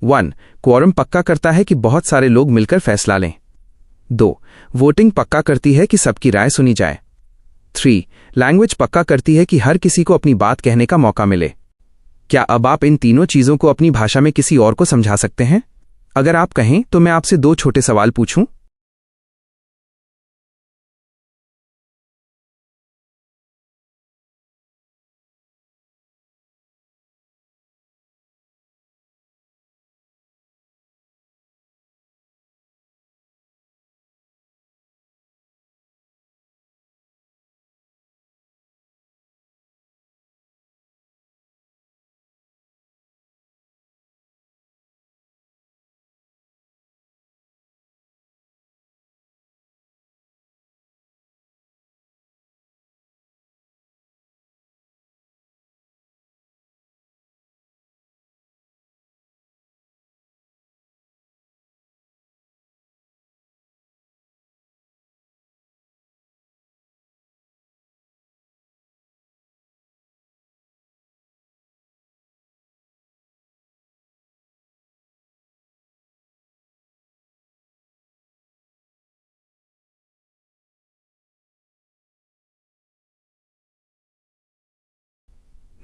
1. क्वोरम पक्का करता है कि बहुत सारे लोग मिलकर फैसला लें। 2. वोटिंग पक्का करती है कि सबकी राय सुनी जाए। 3. लैंग्वेज पक्का करती है कि हर किसी को अपनी बात कहने का मौका मिले। क्या अब आप इन तीनों चीजों को अपनी भाषा में किसी और को समझा सकते हैं? अगर आप कहें तो मैं आपसे 2 छोटे सवाल पूछूं।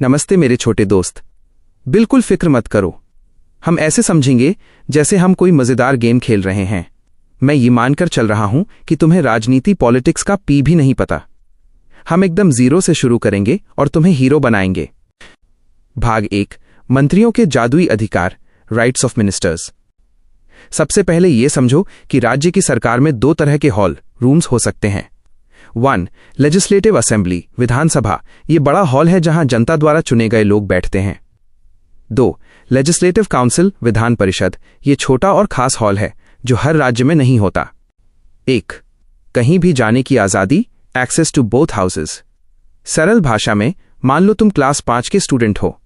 नमस्ते मेरे छोटे दोस्त, बिल्कुल फिक्र मत करो। हम ऐसे समझेंगे जैसे हम कोई मजेदार गेम खेल रहे हैं। मैं ये मानकर चल रहा हूं कि तुम्हें राजनीति, पॉलिटिक्स का पी भी नहीं पता। हम एकदम जीरो से शुरू करेंगे और तुम्हें हीरो बनाएंगे। भाग 1, मंत्रियों के जादुई अधिकार, राइट्स ऑफ मिनिस्टर्स। सबसे पहले यह समझो कि राज्य की सरकार में 2 तरह के हॉल, रूम्स हो सकते हैं। 1. लेजिस्लेटिव असेंबली, विधानसभा, ये बड़ा हॉल है जहां जनता द्वारा चुने गए लोग बैठते हैं। 2. लेजिस्लेटिव काउंसिल, विधान परिषद, ये छोटा और खास हॉल है जो हर राज्य में नहीं होता। 1. कहीं भी जाने की आजादी, एक्सेस टू बोथ हाउसेस। सरल भाषा में, मान लो तुम क्लास 5 के स्टूडेंट हो।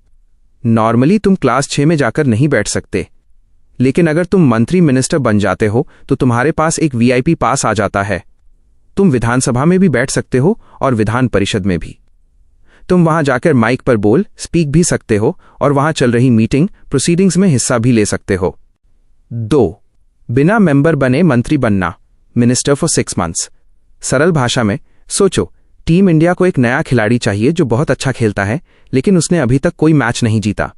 नॉर्मली तुम क्लास 6 में जाकर नहीं बैठ सकते, लेकिन अगर तुम मंत्री, मिनिस्टर बन जाते हो तो तुम्हारे पास एक वीआईपी पास आ जाता है। तुम विधानसभा में भी बैठ सकते हो और विधान परिषद में भी। तुम वहां जाकर माइक पर स्पीक भी सकते हो और वहां चल रही मीटिंग, प्रोसीडिंग्स में हिस्सा भी ले सकते हो। 2. बिना मेंबर बने मंत्री बनना, मिनिस्टर फॉर 6 मंथ्स। सरल भाषा में सोचो, टीम इंडिया को एक नया खिलाड़ी चाहिए जो बहुत अच्छा खेलता है, लेकिन उसने अभी तक कोई मैच नहीं जीता।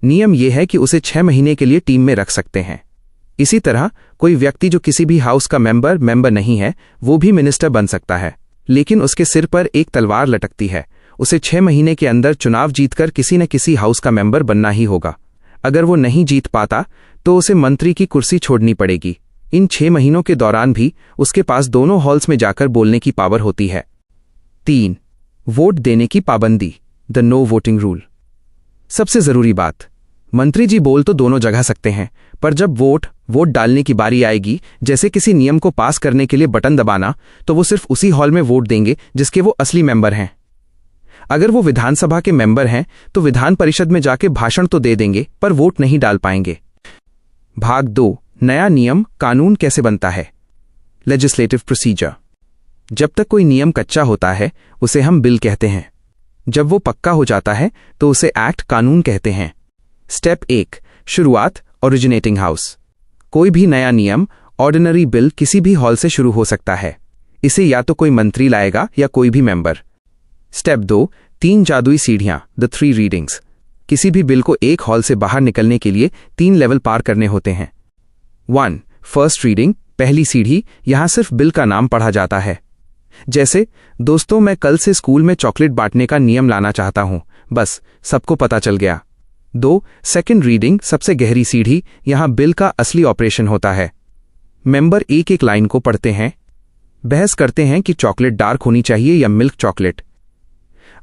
नियम यह है कि उसे 6 महीने के लिए टीम में रख सकते हैं। इसी तरह कोई व्यक्ति जो किसी भी हाउस का मेंबर नहीं है, वो भी मिनिस्टर बन सकता है, लेकिन उसके सिर पर एक तलवार लटकती है। उसे 6 महीने के अंदर चुनाव जीतकर किसी न किसी हाउस का मेंबर बनना ही होगा। अगर वो नहीं जीत पाता तो उसे मंत्री की कुर्सी छोड़नी पड़ेगी। इन 6 महीनों के दौरान भी उसके पास दोनों हॉल्स में जाकर बोलने की पावर होती है। 3. वोट देने की पाबंदी, द नो वोटिंग रूल। सबसे जरूरी बात, मंत्री जी बोल तो दोनों जगह सकते हैं, पर जब वोट डालने की बारी आएगी, जैसे किसी नियम को पास करने के लिए बटन दबाना, तो वो सिर्फ उसी हॉल में वोट देंगे जिसके वो असली मेंबर हैं। अगर वो विधानसभा के मेंबर हैं तो विधान परिषद में जाके भाषण तो दे देंगे, पर वोट नहीं डाल पाएंगे। भाग 2, नया नियम कानून कैसे बनता है। Legislative procedure. जब तक कोई नियम कच्चा होता है उसे हम बिल कहते हैं। जब वो पक्का हो जाता है तो उसे एक्ट कानून कहते हैं। स्टेप 1, शुरुआत ओरिजिनेटिंग हाउस। कोई भी नया नियम ऑर्डिनरी बिल किसी भी हॉल से शुरू हो सकता है। इसे या तो कोई मंत्री लाएगा या कोई भी मेंबर। स्टेप 2, 3 जादुई सीढ़ियां, द 3 रीडिंग्स। किसी भी बिल को एक हॉल से बाहर निकलने के लिए 3 लेवल पार करने होते हैं। 1, फर्स्ट रीडिंग, पहली सीढ़ी। यहां सिर्फ बिल का नाम पढ़ा जाता है। जैसे, दोस्तों मैं कल से स्कूल में चॉकलेट बांटने का नियम लाना चाहता हूं, बस सबको पता चल गया। 2, सेकंड रीडिंग, सबसे गहरी सीढ़ी। यहां बिल का असली ऑपरेशन होता है। मेंबर एक एक लाइन को पढ़ते हैं, बहस करते हैं कि चॉकलेट डार्क होनी चाहिए या मिल्क चॉकलेट।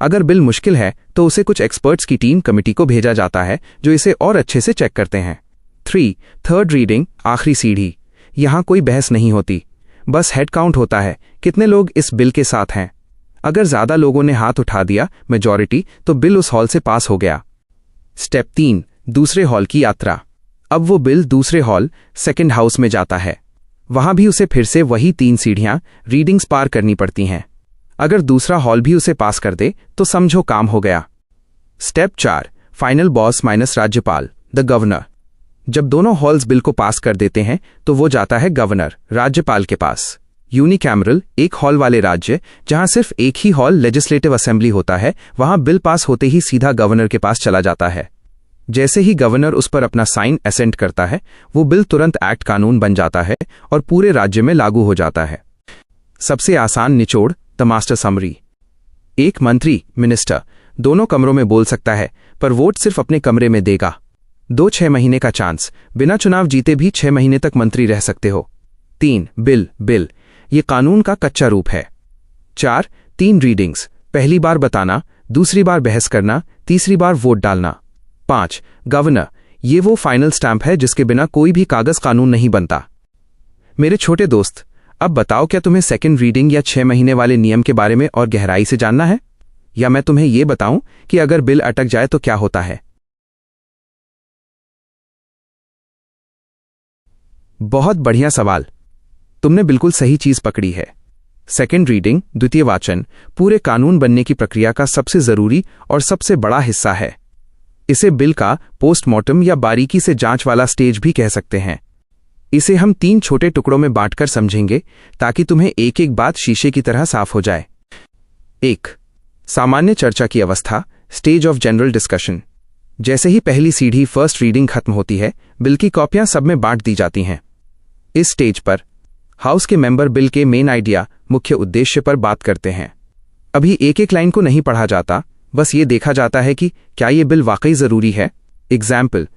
अगर बिल मुश्किल है तो उसे कुछ एक्सपर्ट्स की टीम कमेटी को भेजा जाता है जो इसे और अच्छे से चेक करते हैं। 3, थर्ड रीडिंग, आखिरी सीढ़ी। यहां कोई बहस नहीं होती, बस हेड काउंट होता है, कितने लोग इस बिल के साथ हैं। अगर ज्यादा लोगों ने हाथ उठा दिया, मेजॉरिटी, तो बिल उस हॉल से पास हो गया। स्टेप 3, दूसरे हॉल की यात्रा। अब वो बिल दूसरे हॉल, सेकंड हाउस में जाता है। वहां भी उसे फिर से वही 3 सीढ़ियां, रीडिंग्स पार करनी पड़ती हैं। अगर दूसरा हॉल भी उसे पास कर दे तो समझो काम हो गया। स्टेप 4, फाइनल बॉस माइनस राज्यपाल, द गवर्नर। जब दोनों हॉल्स बिल को पास कर देते हैं तो वो जाता है गवर्नर, राज्यपाल के पास। यूनिकैमरल, एक हॉल वाले राज्य जहां सिर्फ एक ही हॉल लेजिस्लेटिव असेंबली होता है, वहां बिल पास होते ही सीधा गवर्नर के पास चला जाता है। जैसे ही गवर्नर उस पर अपना साइन असेंट करता है, वो बिल तुरंत एक्ट कानून बन जाता है और पूरे राज्य में लागू हो जाता है। सबसे आसान निचोड़, द मास्टर समरी। एक मंत्री, मिनिस्टर, दोनों कमरों में बोल सकता है, पर वोट सिर्फ अपने कमरे में देगा। 6 महीने का चांस, बिना चुनाव जीते भी 6 महीने तक मंत्री रह सकते हो। 3, बिल, ये कानून का कच्चा रूप है। 4, 3 रीडिंग्स, पहली बार बताना, दूसरी बार बहस करना, तीसरी बार वोट डालना। 5, गवर्नर, ये वो फाइनल स्टैंप है जिसके बिना कोई भी कागज कानून नहीं बनता। मेरे छोटे दोस्त, अब बताओ, क्या तुम्हें सेकंड रीडिंग या 6 महीने वाले नियम के बारे में और गहराई से जानना है, या मैं तुम्हें यह बताऊं कि अगर बिल अटक जाए तो क्या होता है। बहुत बढ़िया सवाल, तुमने बिल्कुल सही चीज पकड़ी है। सेकंड रीडिंग, द्वितीय वाचन, पूरे कानून बनने की प्रक्रिया का सबसे जरूरी और सबसे बड़ा हिस्सा है। इसे बिल का पोस्टमार्टम या बारीकी से जांच वाला स्टेज भी कह सकते हैं। इसे हम 3 छोटे टुकड़ों में बांटकर समझेंगे ताकि तुम्हें एक एक बात शीशे की तरह साफ हो जाए। 1, सामान्य चर्चा की अवस्था, स्टेज ऑफ जनरल डिस्कशन। जैसे ही पहली सीढ़ी फर्स्ट रीडिंग खत्म होती है, बिल की कॉपियां सब में बांट दी जाती हैं। इस स्टेज पर हाउस के मेंबर बिल के मेन आइडिया, मुख्य उद्देश्य पर बात करते हैं। अभी एक एक लाइन को नहीं पढ़ा जाता, बस ये देखा जाता है कि क्या ये बिल वाकई जरूरी है। एग्जाम्पल,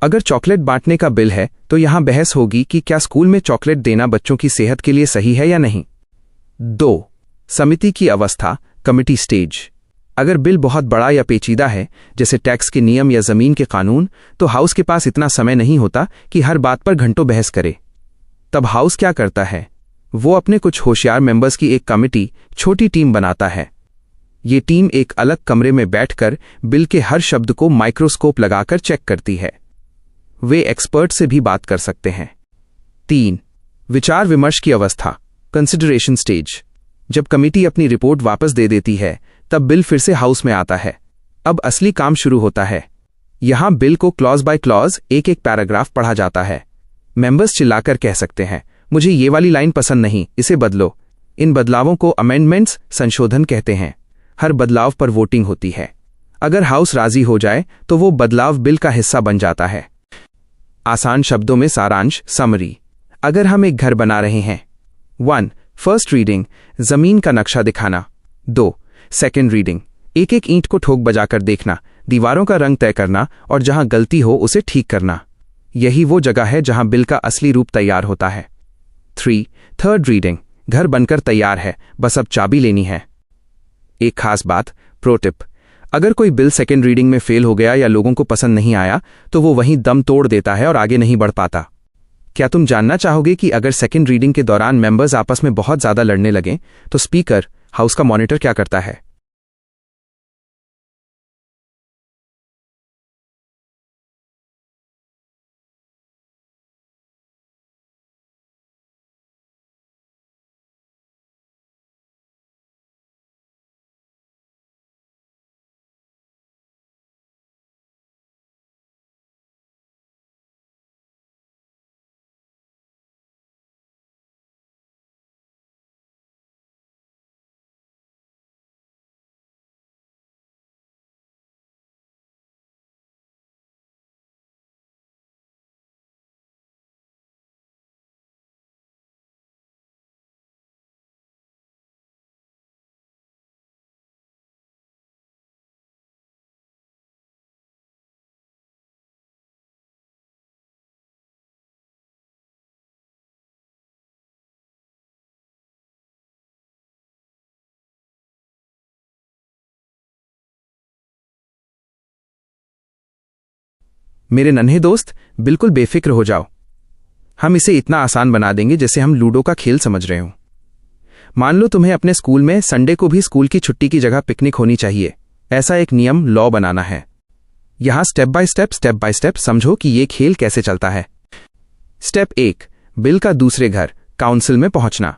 अगर चॉकलेट बांटने का बिल है तो यहां बहस होगी कि क्या स्कूल में चॉकलेट देना बच्चों की सेहत के लिए सही है या नहीं। 2, समिति की अवस्था, कमिटी स्टेज। अगर बिल बहुत बड़ा या पेचीदा है, जैसे टैक्स के नियम या जमीन के कानून, तो हाउस के पास इतना समय नहीं होता कि हर बात पर घंटों बहस करे। तब हाउस क्या करता है, वो अपने कुछ होशियार मेंबर्स की एक कमिटी, छोटी टीम बनाता है। ये टीम एक अलग कमरे में बैठकर बिल के हर शब्द को माइक्रोस्कोप लगाकर चेक करती है। वे एक्सपर्ट से भी बात कर सकते हैं। 3, विचार विमर्श की अवस्था, कंसिडरेशन स्टेज। जब कमेटी अपनी रिपोर्ट वापस दे देती है, तब बिल फिर से हाउस में आता है। अब असली काम शुरू होता है। यहां बिल को क्लॉज बाय क्लॉज, एक एक पैराग्राफ पढ़ा जाता है। मेंबर्स चिल्लाकर कह सकते हैं, मुझे ये वाली लाइन पसंद नहीं, इसे बदलो। इन बदलावों को अमेंडमेंट्स, संशोधन कहते हैं। हर बदलाव पर वोटिंग होती है। अगर हाउस राजी हो जाए तो वो बदलाव बिल का हिस्सा बन जाता है। आसान शब्दों में सारांश, समरी। अगर हम एक घर बना रहे हैं, 1, फर्स्ट रीडिंग, जमीन का नक्शा दिखाना। 2, सेकंड रीडिंग, एक एक ईंट को ठोक बजाकर देखना, दीवारों का रंग तय करना और जहां गलती हो उसे ठीक करना। यही वो जगह है जहां बिल का असली रूप तैयार होता है। 3, थर्ड रीडिंग, घर बनकर तैयार है, बस अब चाबी लेनी है। एक खास बात, प्रो टिप, अगर कोई बिल सेकेंड रीडिंग में फेल हो गया या लोगों को पसंद नहीं आया तो वो वहीं दम तोड़ देता है और आगे नहीं बढ़ पाता। क्या तुम जानना चाहोगे कि अगर सेकेंड रीडिंग के दौरान मेंबर्स आपस में बहुत ज्यादा लड़ने लगें तो स्पीकर, हाउस का मॉनिटर क्या करता है? मेरे नन्हे दोस्त, बिल्कुल बेफिक्र हो जाओ। हम इसे इतना आसान बना देंगे जैसे हम लूडो का खेल समझ रहे हों। मान लो तुम्हें अपने स्कूल में संडे को भी स्कूल की छुट्टी की जगह पिकनिक होनी चाहिए। ऐसा एक नियम, लॉ बनाना है। यहां स्टेप बाय स्टेप समझो कि ये खेल कैसे चलता है। स्टेप 1, बिल का दूसरे घर, काउंसिल में पहुंचना।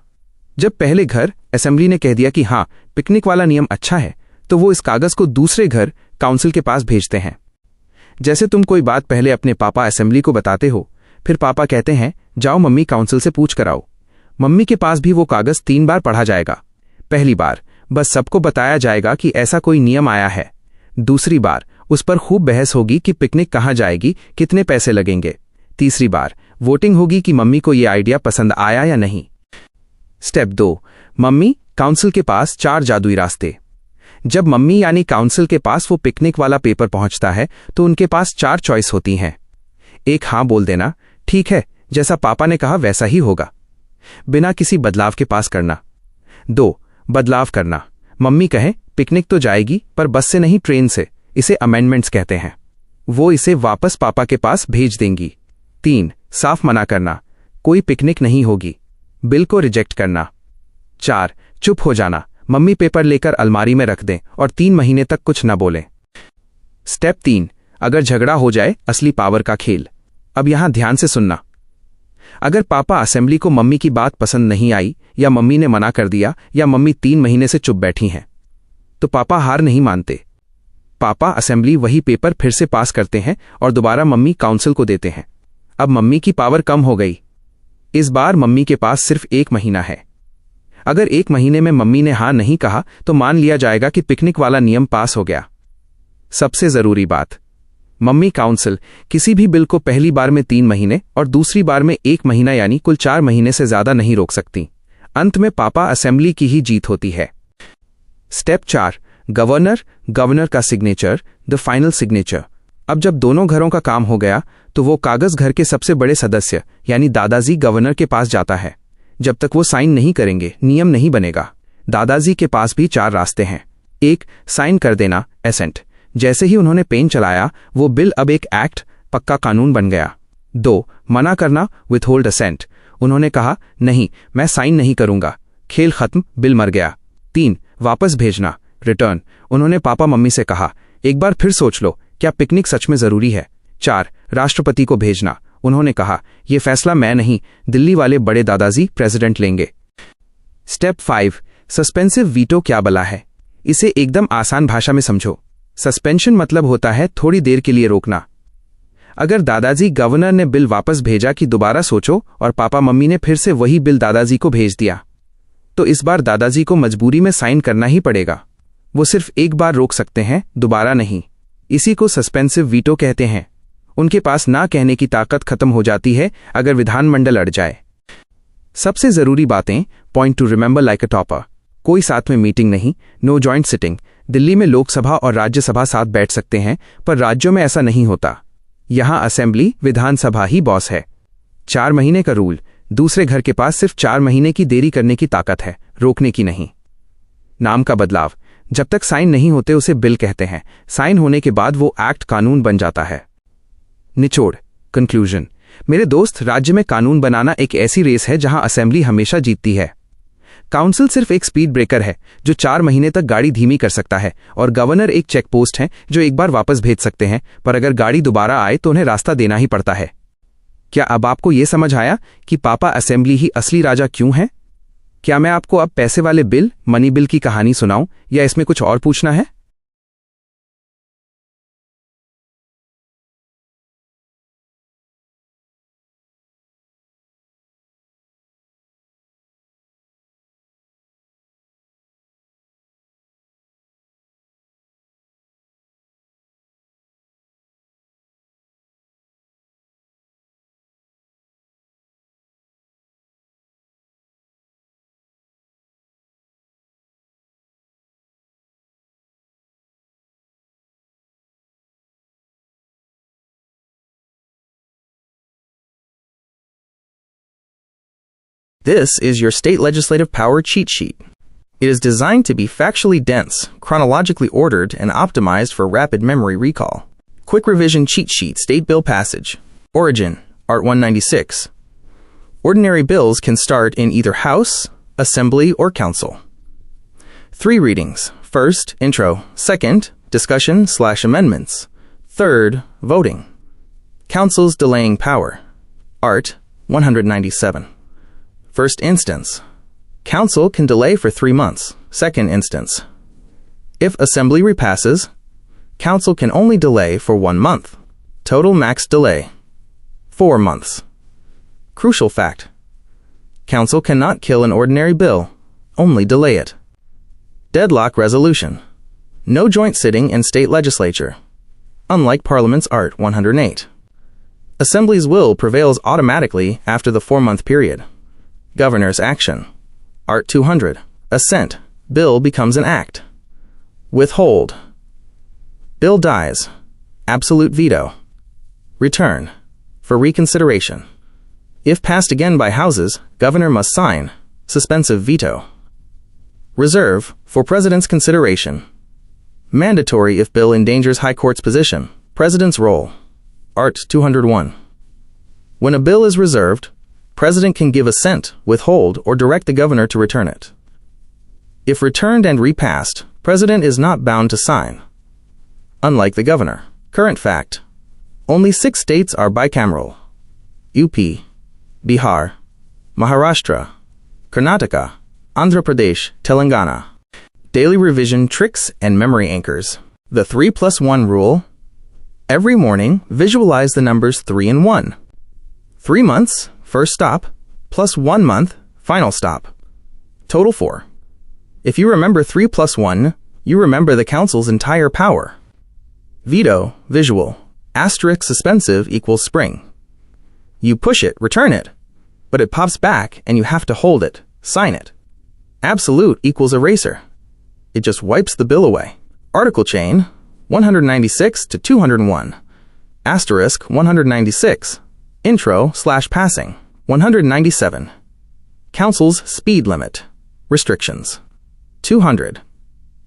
जब पहले घर, असेंबली ने कह दिया कि हां, पिकनिक वाला नियम अच्छा है, तो वो इस कागज को दूसरे घर, काउंसिल के पास भेजते हैं। जैसे तुम कोई बात पहले अपने पापा असेंबली को बताते हो, फिर पापा कहते हैं जाओ मम्मी काउंसिल से पूछ कर आओ। मम्मी के पास भी वो कागज 3 बार पढ़ा जाएगा। पहली बार बस सबको बताया जाएगा कि ऐसा कोई नियम आया है। दूसरी बार उस पर खूब बहस होगी कि पिकनिक कहाँ जाएगी, कितने पैसे लगेंगे। तीसरी बार वोटिंग होगी कि मम्मी को ये आइडिया पसंद आया या नहीं। स्टेप 2, मम्मी काउंसिल के पास 4 जादुई रास्ते। जब मम्मी यानी काउंसिल के पास वो पिकनिक वाला पेपर पहुंचता है तो उनके पास 4 चॉइस होती हैं। 1, हां बोल देना, ठीक है, जैसा पापा ने कहा वैसा ही होगा, बिना किसी बदलाव के पास करना। 2, बदलाव करना, मम्मी कहें पिकनिक तो जाएगी पर बस से नहीं, ट्रेन से। इसे अमेंडमेंट्स कहते हैं। वो इसे वापस पापा के पास भेज देंगी। 3, साफ मना करना, कोई पिकनिक नहीं होगी, बिल को रिजेक्ट करना। 4, चुप हो जाना, मम्मी पेपर लेकर अलमारी में रख दें और 3 महीने तक कुछ न बोलें। स्टेप 3, अगर झगड़ा हो जाए, असली पावर का खेल। अब यहां ध्यान से सुनना। अगर पापा असेंबली को मम्मी की बात पसंद नहीं आई, या मम्मी ने मना कर दिया, या मम्मी 3 महीने से चुप बैठी हैं, तो पापा हार नहीं मानते। पापा असेंबली वही पेपर फिर से पास करते हैं और दोबारा मम्मी काउंसिल को देते हैं। अब मम्मी की पावर कम हो गई। इस बार मम्मी के पास सिर्फ 1 महीना है। अगर 1 महीने में मम्मी ने हां नहीं कहा तो मान लिया जाएगा कि पिकनिक वाला नियम पास हो गया। सबसे जरूरी बात, मम्मी काउंसिल किसी भी बिल को पहली बार में 3 महीने और दूसरी बार में 1 महीना यानी कुल 4 महीने से ज्यादा नहीं रोक सकती। अंत में पापा असेंबली की ही जीत होती है। स्टेप 4, गवर्नर का सिग्नेचर, द फाइनल सिग्नेचर। अब जब दोनों घरों का काम हो गया तो वो कागज घर के सबसे बड़े सदस्य यानी दादाजी गवर्नर के पास जाता है। जब तक वो साइन नहीं करेंगे नियम नहीं बनेगा। दादाजी के पास भी 4 रास्ते हैं। 1, साइन कर देना, एसेंट। जैसे ही उन्होंने पेन चलाया वो बिल अब एक एक्ट, पक्का कानून बन गया। 2, मना करना, विथहोल्ड असेंट। उन्होंने कहा नहीं, मैं साइन नहीं करूंगा, खेल खत्म, बिल मर गया। 3, वापस भेजना, रिटर्न। उन्होंने पापा मम्मी से कहा एक बार फिर सोच लो, क्या पिकनिक सच में जरूरी है। 4, राष्ट्रपति को भेजना। उन्होंने कहा यह फैसला मैं नहीं, दिल्ली वाले बड़े दादाजी प्रेसिडेंट लेंगे। स्टेप 5, सस्पेंसिव वीटो क्या बला है। इसे एकदम आसान भाषा में समझो। सस्पेंशन मतलब होता है थोड़ी देर के लिए रोकना। अगर दादाजी गवर्नर ने बिल वापस भेजा कि दोबारा सोचो और पापा मम्मी ने फिर से वही बिल दादाजी को भेज दिया, तो इस बार दादाजी को मजबूरी में साइन करना ही पड़ेगा। वो सिर्फ एक बार रोक सकते हैं, दोबारा नहीं। इसी को सस्पेंसिव वीटो कहते हैं। उनके पास ना कहने की ताकत खत्म हो जाती है अगर विधानमंडल अड़ जाए। सबसे जरूरी बातें, point two remember like a topper. कोई साथ में मीटिंग नहीं, नो जॉइंट सिटिंग। दिल्ली में लोकसभा और राज्यसभा साथ बैठ सकते हैं, पर राज्यों में ऐसा नहीं होता। यहां असेंबली, विधानसभा ही बॉस है। 4 महीने का रूल, दूसरे घर के पास सिर्फ 4 महीने की देरी करने की ताकत है, रोकने की नहीं। नाम का बदलाव, जब तक साइन नहीं होते उसे बिल कहते हैं। साइन होने के बाद वो एक्ट कानून बन जाता है। निचोड़, कंक्लूजन। मेरे दोस्त, राज्य में कानून बनाना एक ऐसी रेस है जहां असेंबली हमेशा जीतती है। काउंसिल सिर्फ एक स्पीड ब्रेकर है जो 4 महीने तक गाड़ी धीमी कर सकता है, और गवर्नर एक चेक पोस्ट है जो एक बार वापस भेज सकते हैं, पर अगर गाड़ी दोबारा आए तो उन्हें रास्ता देना ही पड़ता है। क्या अब आपको यह समझ आया कि पापा असेंबली ही असली राजा क्यों है? क्या मैं आपको अब पैसे वाले बिल, मनी बिल की कहानी सुनाऊं, या इसमें कुछ और पूछना है? This is your state legislative power cheat sheet. It is designed to be factually dense, chronologically ordered, and optimized for rapid memory recall. Quick revision cheat sheet state bill passage. Origin, Art 196. Ordinary bills can start in either House, Assembly, or Council. 3 readings. First, intro. Second, discussion/amendments. Third, voting. Council's delaying power. Art 197. First instance. Council can delay for 3 months. Second instance. If Assembly repasses, Council can only delay for 1 month. Total max delay, 4 months. Crucial fact. Council cannot kill an ordinary bill, only delay it. Deadlock resolution. No joint sitting in state legislature, unlike Parliament's Art 108. Assembly's will prevails automatically after the 4-month period. Governor's action. Art 200. Assent. Bill becomes an act. Withhold. Bill dies. Absolute veto. Return. For reconsideration. If passed again by houses, governor must sign. Suspensive veto. Reserve. For president's consideration. Mandatory if bill endangers high court's position. President's role. Art 201. When a bill is reserved, President can give assent, withhold, or direct the governor to return it. If returned and repassed, President is not bound to sign. Unlike the governor. Current fact. Only 6 states are bicameral. UP, Bihar, Maharashtra, Karnataka, Andhra Pradesh, Telangana. Daily revision tricks and memory anchors. The 3+1 rule. Every morning, visualize the numbers 3 and 1. 3 months, first stop, plus 1 month, final stop. Total 4. If you remember 3+1, you remember the council's entire power. Veto, visual. Asterisk suspensive equals spring. You push it, return it, but it pops back and you have to hold it, sign it. Absolute equals eraser. It just wipes the bill away. Article chain, 196 to 201. Asterisk 196. Intro/passing. 197. Council's speed limit. Restrictions. 200.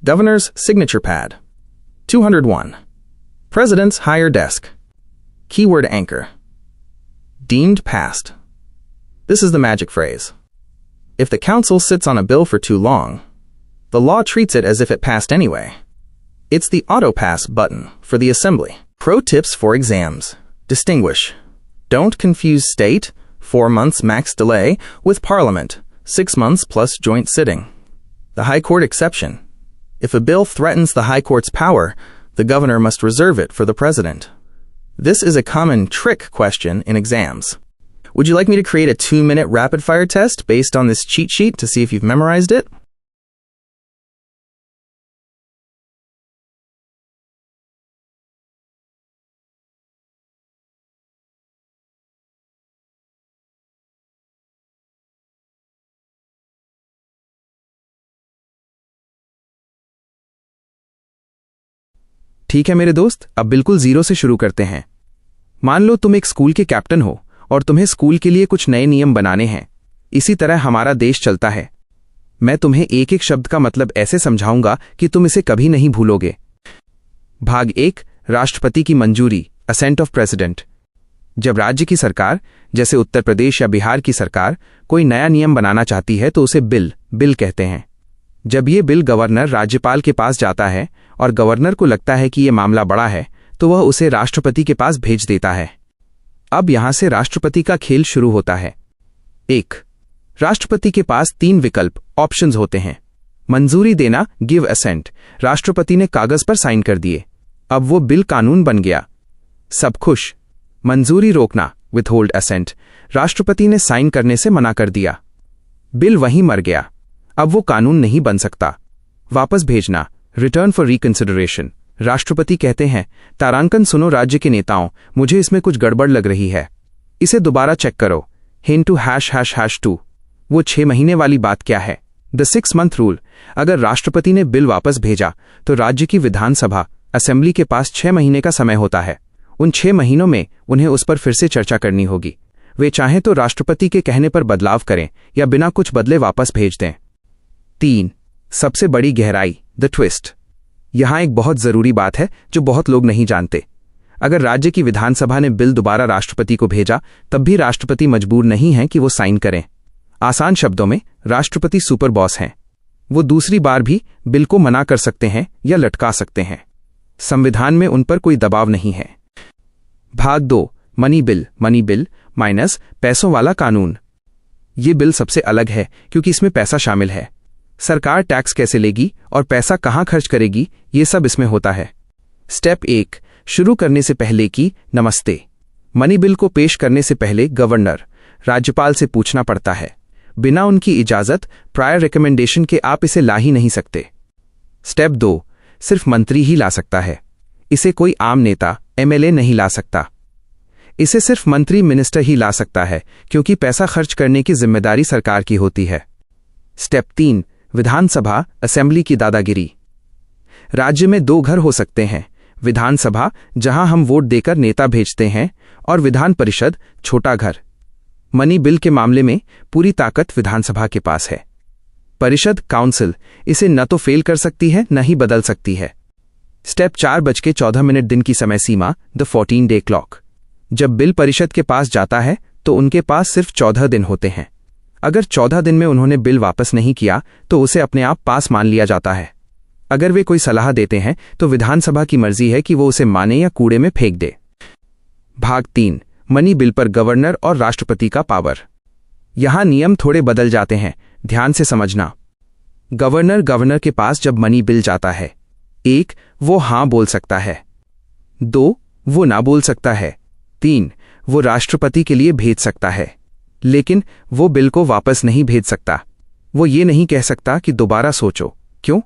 Governor's signature pad. 201. President's higher desk. Keyword anchor. Deemed passed. This is the magic phrase. If the council sits on a bill for too long, the law treats it as if it passed anyway. It's the auto-pass button for the assembly. Pro tips for exams. Distinguish. Don't confuse state, 4 months max delay, with Parliament, 6 months plus joint sitting. The High Court exception. If a bill threatens the High Court's power, the governor must reserve it for the president. This is a common trick question in exams. Would you like me to create a 2-minute rapid-fire test based on this cheat sheet to see if you've memorized it? ठीक है मेरे दोस्त, अब बिल्कुल 0 से शुरू करते हैं। मान लो तुम एक स्कूल के कैप्टन हो और तुम्हें स्कूल के लिए कुछ नए नियम बनाने हैं। इसी तरह हमारा देश चलता है। मैं तुम्हें एक एक शब्द का मतलब ऐसे समझाऊंगा कि तुम इसे कभी नहीं भूलोगे। भाग 1, राष्ट्रपति की मंजूरी, असेंट ऑफ प्रेसिडेंट। जब राज्य की सरकार, जैसे उत्तर प्रदेश या बिहार की सरकार, कोई नया नियम बनाना चाहती है तो उसे बिल कहते हैं। जब ये बिल गवर्नर राज्यपाल के पास जाता है और गवर्नर को लगता है कि ये मामला बड़ा है तो वह उसे राष्ट्रपति के पास भेज देता है। अब यहां से राष्ट्रपति का खेल शुरू होता है। 1, राष्ट्रपति के पास 3 विकल्प, ऑप्शंस होते हैं। मंजूरी देना, गिव असेंट। राष्ट्रपति ने कागज पर साइन कर दिए, अब वो बिल कानून बन गया, सब खुश। मंजूरी रोकना, विथहोल्ड असेंट। राष्ट्रपति ने साइन करने से मना कर दिया, बिल वहीं मर गया, अब वो कानून नहीं बन सकता। वापस भेजना, रिटर्न फॉर रिकंसिडरेशन। राष्ट्रपति कहते हैं, तारांकन सुनो राज्य के नेताओं, मुझे इसमें कुछ गड़बड़ लग रही है, इसे दोबारा चेक करो। हिंटू ###2। वो 6 महीने वाली बात क्या है? The 6 month rule. अगर राष्ट्रपति ने बिल वापस भेजा तो राज्य की विधानसभा, असेंबली के पास 6 महीने का समय होता है। उन 6 महीनों में उन्हें उस पर फिर से चर्चा करनी होगी। वे चाहें तो राष्ट्रपति के कहने पर बदलाव करें या बिना कुछ बदले वापस भेज दें। 3, सबसे बड़ी गहराई, द ट्विस्ट। यहां एक बहुत जरूरी बात है जो बहुत लोग नहीं जानते। अगर राज्य की विधानसभा ने बिल दोबारा राष्ट्रपति को भेजा तब भी राष्ट्रपति मजबूर नहीं है कि वो साइन करें। आसान शब्दों में, राष्ट्रपति सुपर बॉस हैं। वो दूसरी बार भी बिल को मना कर सकते हैं या लटका सकते हैं। संविधान में उन पर कोई दबाव नहीं है। भाग 2, मनी बिल माइनस पैसों वाला कानून। ये बिल सबसे अलग है क्योंकि इसमें पैसा शामिल है। सरकार टैक्स कैसे लेगी और पैसा कहां खर्च करेगी, ये सब इसमें होता है। स्टेप 1, शुरू करने से पहले की नमस्ते। मनी बिल को पेश करने से पहले गवर्नर, राज्यपाल से पूछना पड़ता है। बिना उनकी इजाजत, प्रायर रिकमेंडेशन के आप इसे ला ही नहीं सकते। स्टेप 2, सिर्फ मंत्री ही ला सकता है। इसे कोई आम नेता, MLA नहीं ला सकता। इसे सिर्फ मंत्री, मिनिस्टर ही ला सकता है क्योंकि पैसा खर्च करने की जिम्मेदारी सरकार की होती है। स्टेप 3, विधानसभा, असेंबली की दादागिरी। राज्य में 2 घर हो सकते हैं, विधानसभा जहां हम वोट देकर नेता भेजते हैं और विधान परिषद, छोटा घर। मनी बिल के मामले में पूरी ताकत विधानसभा के पास है। परिषद, काउंसिल, इसे न तो फेल कर सकती है न ही बदल सकती है। स्टेप 4:14 दिन की समय सीमा, द 14 डे क्लॉक। जब बिल परिषद के पास जाता है तो उनके पास सिर्फ 14 दिन होते हैं। अगर 14 दिन में उन्होंने बिल वापस नहीं किया तो उसे अपने आप पास मान लिया जाता है। अगर वे कोई सलाह देते हैं तो विधानसभा की मर्जी है कि वो उसे माने या कूड़े में फेंक दे। भाग 3, मनी बिल पर गवर्नर और राष्ट्रपति का पावर। यहां नियम थोड़े बदल जाते हैं, ध्यान से समझना। गवर्नर के पास जब मनी बिल जाता है, 1, वो हां बोल सकता है। 2, वो ना बोल सकता है। 3, वो राष्ट्रपति के लिए भेज सकता है, लेकिन वो बिल को वापस नहीं भेज सकता। वो ये नहीं कह सकता कि दोबारा सोचो। क्यों?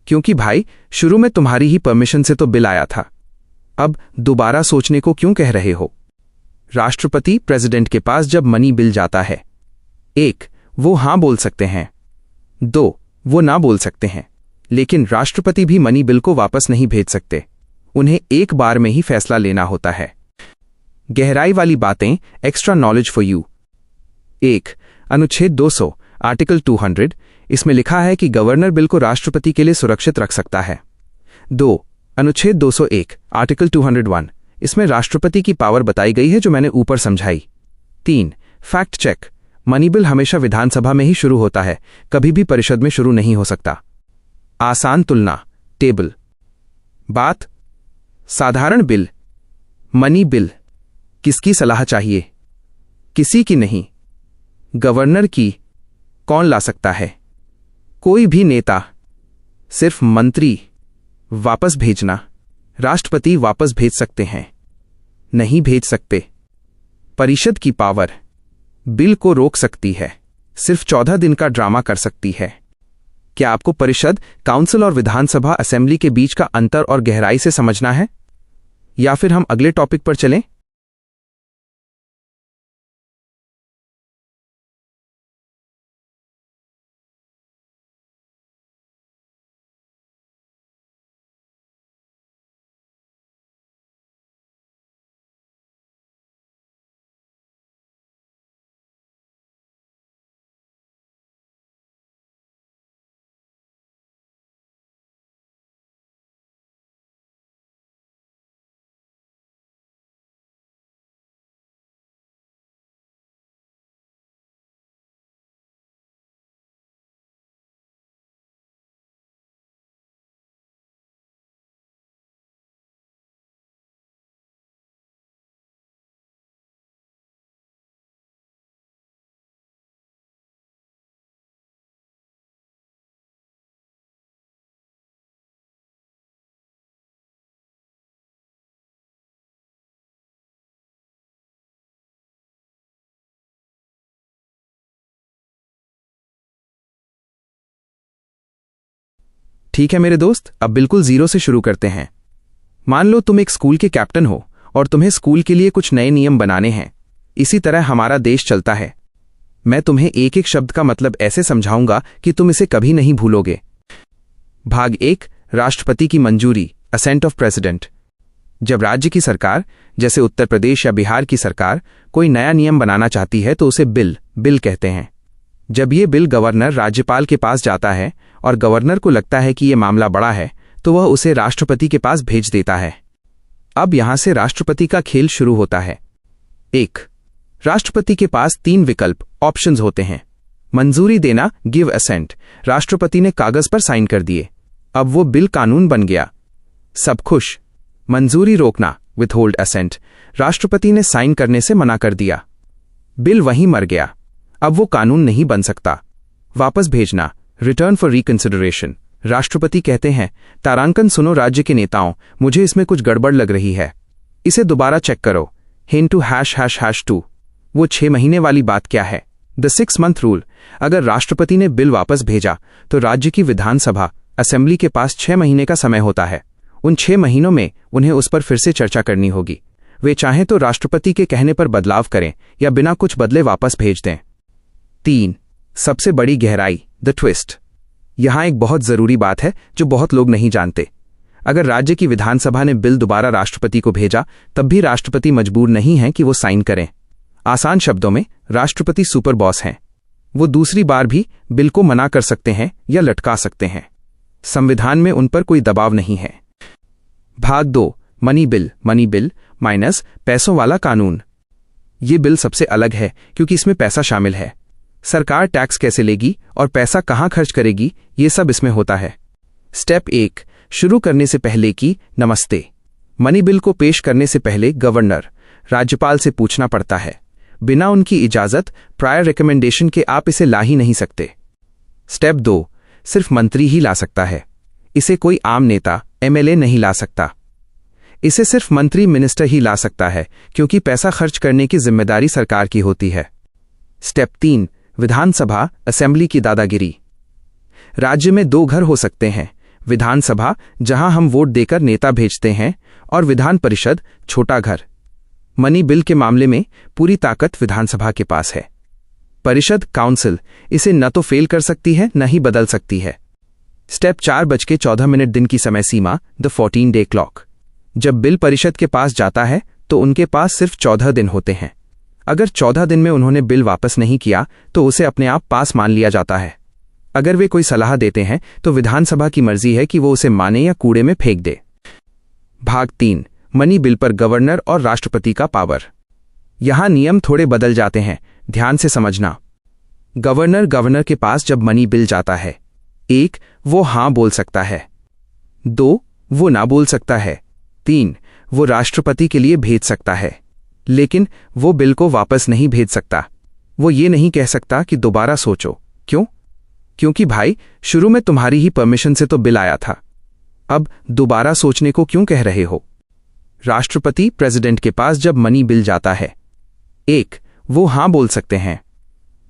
क्योंकि भाई, शुरू में तुम्हारी ही परमिशन से तो बिल आया था, अब दोबारा सोचने को क्यों कह रहे हो? राष्ट्रपति, प्रेसिडेंट के पास जब मनी बिल जाता है, 1, वो हां बोल सकते हैं। 2, वो ना बोल सकते हैं, लेकिन राष्ट्रपति भी मनी बिल को वापस नहीं भेज सकते। उन्हें एक बार में ही फैसला लेना होता है। गहराई वाली बातें, एक्स्ट्रा नॉलेज फॉर यू। 1, अनुच्छेद 200, आर्टिकल 200, इसमें लिखा है कि गवर्नर बिल को राष्ट्रपति के लिए सुरक्षित रख सकता है। 2, अनुच्छेद 201, आर्टिकल 201, इसमें राष्ट्रपति की पावर बताई गई है जो मैंने ऊपर समझाई। 3, फैक्ट चेक, मनी बिल हमेशा विधानसभा में ही शुरू होता है, कभी भी परिषद में शुरू नहीं हो सकता। आसान तुलना, टेबल। बात, साधारण बिल, मनी बिल, किसकी सलाह चाहिए? किसी की नहीं, गवर्नर की। कौन ला सकता है? कोई भी नेता, सिर्फ मंत्री। वापस भेजना, राष्ट्रपति वापस भेज सकते हैं, नहीं भेज सकते। परिषद की पावर, बिल को रोक सकती है, सिर्फ 14 दिन का ड्रामा कर सकती है। क्या आपको परिषद, काउंसिल और विधानसभा, असेंबली के बीच का अंतर और गहराई से समझना है, या फिर हम अगले टॉपिक पर चलें? ठीक है मेरे दोस्त, अब बिल्कुल जीरो से शुरू करते हैं। मान लो तुम एक स्कूल के कैप्टन हो और तुम्हें स्कूल के लिए कुछ नए नियम बनाने हैं। इसी तरह हमारा देश चलता है। मैं तुम्हें एक एक शब्द का मतलब ऐसे समझाऊंगा कि तुम इसे कभी नहीं भूलोगे। भाग 1, राष्ट्रपति की मंजूरी, असेंट ऑफ प्रेसिडेंट। जब राज्य की सरकार, जैसे उत्तर प्रदेश या बिहार की सरकार, कोई नया नियम बनाना चाहती है तो उसे बिल कहते हैं। जब ये बिल गवर्नर राज्यपाल के पास जाता है और गवर्नर को लगता है कि ये मामला बड़ा है तो वह उसे राष्ट्रपति के पास भेज देता है। अब यहां से राष्ट्रपति का खेल शुरू होता है। 1, राष्ट्रपति के पास 3 विकल्प, ऑप्शंस होते हैं। मंजूरी देना, गिव असेंट। राष्ट्रपति ने कागज पर साइन कर दिए, अब वो बिल कानून बन गया। सब खुश। मंजूरी रोकना, विथहोल्ड असेंट। राष्ट्रपति ने साइन करने से मना कर दिया, बिल वहीं मर गया, अब वो कानून नहीं बन सकता। वापस भेजना, रिटर्न फॉर रिकंसिडरेशन। राष्ट्रपति कहते हैं, तारांकन सुनो राज्य के नेताओं, मुझे इसमें कुछ गड़बड़ लग रही है, इसे दोबारा चेक करो। हिंटू ###2। वो 6 महीने वाली बात क्या है? The 6 month rule. अगर राष्ट्रपति ने बिल वापस भेजा तो राज्य की विधानसभा, असेंबली के पास 6 महीने का समय होता है। उन 6 महीनों में उन्हें उस पर फिर से चर्चा करनी होगी। वे चाहें तो राष्ट्रपति के कहने पर बदलाव करें या बिना कुछ बदले वापस भेज दें। 3, सबसे बड़ी गहराई, द ट्विस्ट। यहां एक बहुत जरूरी बात है जो बहुत लोग नहीं जानते। अगर राज्य की विधानसभा ने बिल दोबारा राष्ट्रपति को भेजा तब भी राष्ट्रपति मजबूर नहीं है कि वो साइन करें। आसान शब्दों में, राष्ट्रपति सुपर बॉस हैं। वो दूसरी बार भी बिल को मना कर सकते हैं या लटका सकते हैं। संविधान में उन पर कोई दबाव नहीं है। भाग 2, मनी बिल माइनस पैसों वाला कानून। ये बिल सबसे अलग है क्योंकि इसमें पैसा शामिल है। सरकार टैक्स कैसे लेगी और पैसा कहां खर्च करेगी, ये सब इसमें होता है। स्टेप 1, शुरू करने से पहले की नमस्ते। मनी बिल को पेश करने से पहले गवर्नर, राज्यपाल से पूछना पड़ता है। बिना उनकी इजाजत, प्रायर रिकमेंडेशन के आप इसे ला ही नहीं सकते। स्टेप 2, सिर्फ मंत्री ही ला सकता है। इसे कोई आम नेता, MLA नहीं ला सकता। इसे सिर्फ मंत्री, मिनिस्टर ही ला सकता है क्योंकि पैसा खर्च करने की जिम्मेदारी सरकार की होती है। स्टेप 3, विधानसभा, असेंबली की दादागिरी। राज्य में 2 घर हो सकते हैं, विधानसभा जहां हम वोट देकर नेता भेजते हैं और विधान परिषद, छोटा घर। मनी बिल के मामले में पूरी ताकत विधानसभा के पास है। परिषद, काउंसिल, इसे न तो फेल कर सकती है न ही बदल सकती है। स्टेप 4:14 दिन की समय सीमा, द 14-day क्लॉक। जब बिल परिषद के पास जाता है तो उनके पास सिर्फ 14 दिन होते हैं। अगर 14 दिन में उन्होंने बिल वापस नहीं किया तो उसे अपने आप पास मान लिया जाता है। अगर वे कोई सलाह देते हैं तो विधानसभा की मर्जी है कि वो उसे माने या कूड़े में फेंक दे। भाग 3, मनी बिल पर गवर्नर और राष्ट्रपति का पावर। यहां नियम थोड़े बदल जाते हैं, ध्यान से समझना। गवर्नर के पास जब मनी बिल जाता है, 1, वो हां बोल सकता है। 2, वो ना बोल सकता है। 3, वो राष्ट्रपति के लिए भेज सकता है, लेकिन वो बिल को वापस नहीं भेज सकता। वो ये नहीं कह सकता कि दोबारा सोचो। क्यों? क्योंकि भाई, शुरू में तुम्हारी ही परमिशन से तो बिल आया था। अब दोबारा सोचने को क्यों कह रहे हो? राष्ट्रपति, प्रेसिडेंट के पास जब मनी बिल जाता है, 1, वो हां बोल सकते हैं।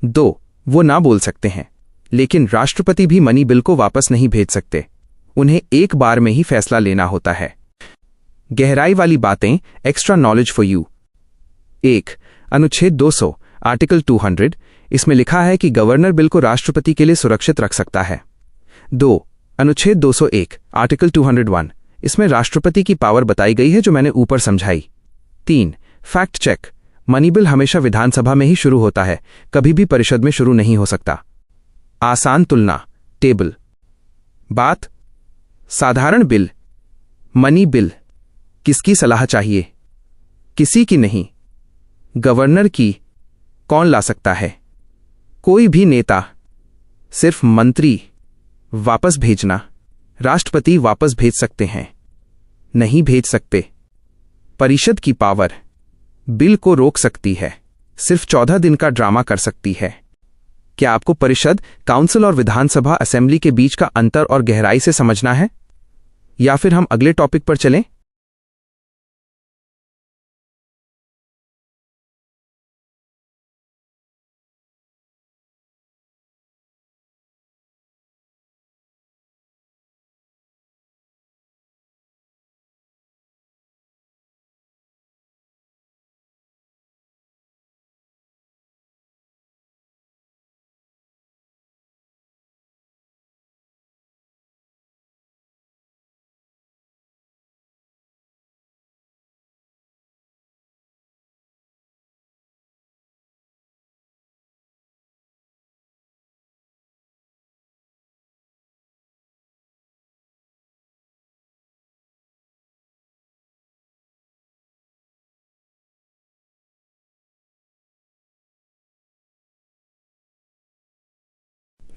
2, वो ना बोल सकते हैं, लेकिन राष्ट्रपति भी मनी बिल को वापस नहीं भेज सकते। उन्हें एक बार में ही फैसला लेना होता है। गहराई वाली बातें, एक्स्ट्रा नॉलेज फॉर यू। 1, अनुच्छेद 200, आर्टिकल 200, इसमें लिखा है कि गवर्नर बिल को राष्ट्रपति के लिए सुरक्षित रख सकता है। 2, अनुच्छेद 201, आर्टिकल 201, इसमें राष्ट्रपति की पावर बताई गई है जो मैंने ऊपर समझाई। 3, फैक्ट चेक, मनी बिल हमेशा विधानसभा में ही शुरू होता है, कभी भी परिषद में शुरू नहीं हो सकता। आसान तुलना, टेबल। बात, साधारण बिल, मनी बिल, किसकी सलाह चाहिए? किसी की नहीं, गवर्नर की। कौन ला सकता है? कोई भी नेता, सिर्फ मंत्री। वापस भेजना, राष्ट्रपति वापस भेज सकते हैं, नहीं भेज सकते। परिषद की पावर, बिल को रोक सकती है, सिर्फ 14 दिन का ड्रामा कर सकती है। क्या आपको परिषद, काउंसिल और विधानसभा, असेंबली के बीच का अंतर और गहराई से समझना है? या फिर हम अगले टॉपिक पर चलें?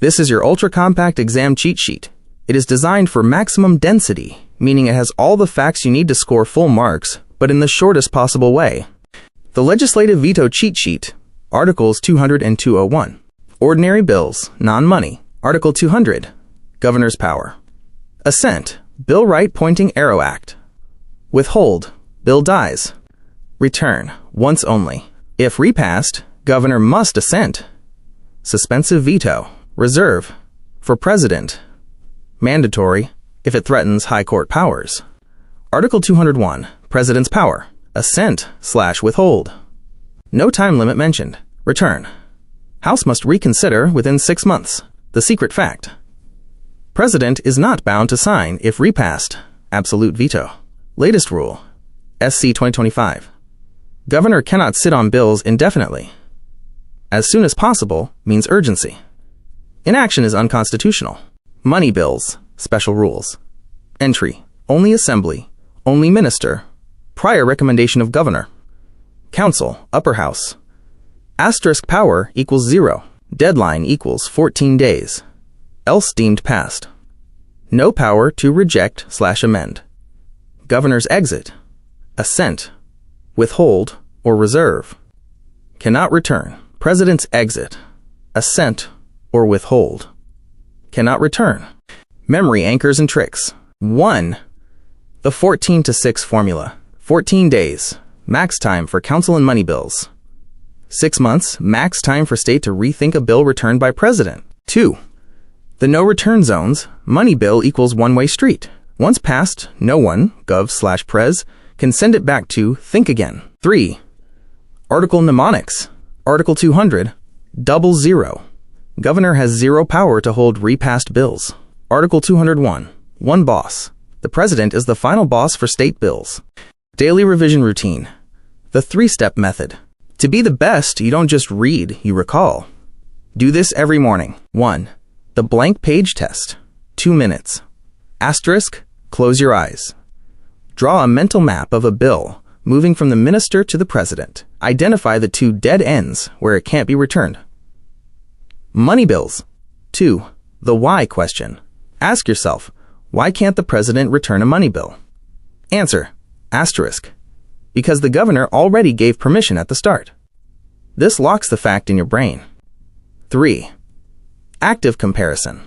This is your ultra-compact exam cheat sheet. It is designed for maximum density, meaning it has all the facts you need to score full marks, but in the shortest possible way. The Legislative Veto Cheat Sheet, Articles 200 and 201. Ordinary bills, non-money. Article 200, Governor's power. Assent, Bill Right Pointing Arrow Act. Withhold, bill dies. Return, once only. If repassed, governor must assent. Suspensive veto, reserve, for president. Mandatory, if it threatens high court powers. Article 201, President's power. Assent/withhold. No time limit mentioned. Return. House must reconsider within 6 months. The secret fact. President is not bound to sign if repassed. Absolute veto. Latest rule. SC 2025. Governor cannot sit on bills indefinitely. As soon as possible means urgency. Inaction is unconstitutional. Money bills. Special rules. Entry. Only assembly. Only minister. Prior recommendation of governor. Council. Upper house. Asterisk power equals 0. Deadline equals 14 days. Else deemed passed. No power to reject/amend. Governor's exit. Assent. Withhold or reserve. Cannot return. President's exit. Assent or withhold. Cannot return. Memory anchors and tricks. 1. The 14-to-6 formula. 14 days. Max time for council and money bills. 6 months. Max time for state to rethink a bill returned by president. 2. The no return zones. Money bill equals one-way street. Once passed, no one, gov/pres, can send it back to think again. 3. Article mnemonics. Article 200. 00. Governor has 0 power to hold repassed bills. Article 201. One boss. The president is the final boss for state bills. Daily revision routine. The 3-step method. To be the best, you don't just read, you recall. Do this every morning. 1. The blank page test. 2 minutes. Asterisk, close your eyes. Draw a mental map of a bill, moving from the minister to the president. Identify the 2 dead ends where it can't be returned. Money bills. 2. The why question. Ask yourself, why can't the president return a money bill? Answer, asterisk, because the governor already gave permission at the start. This locks the fact in your brain. 3. Active comparison.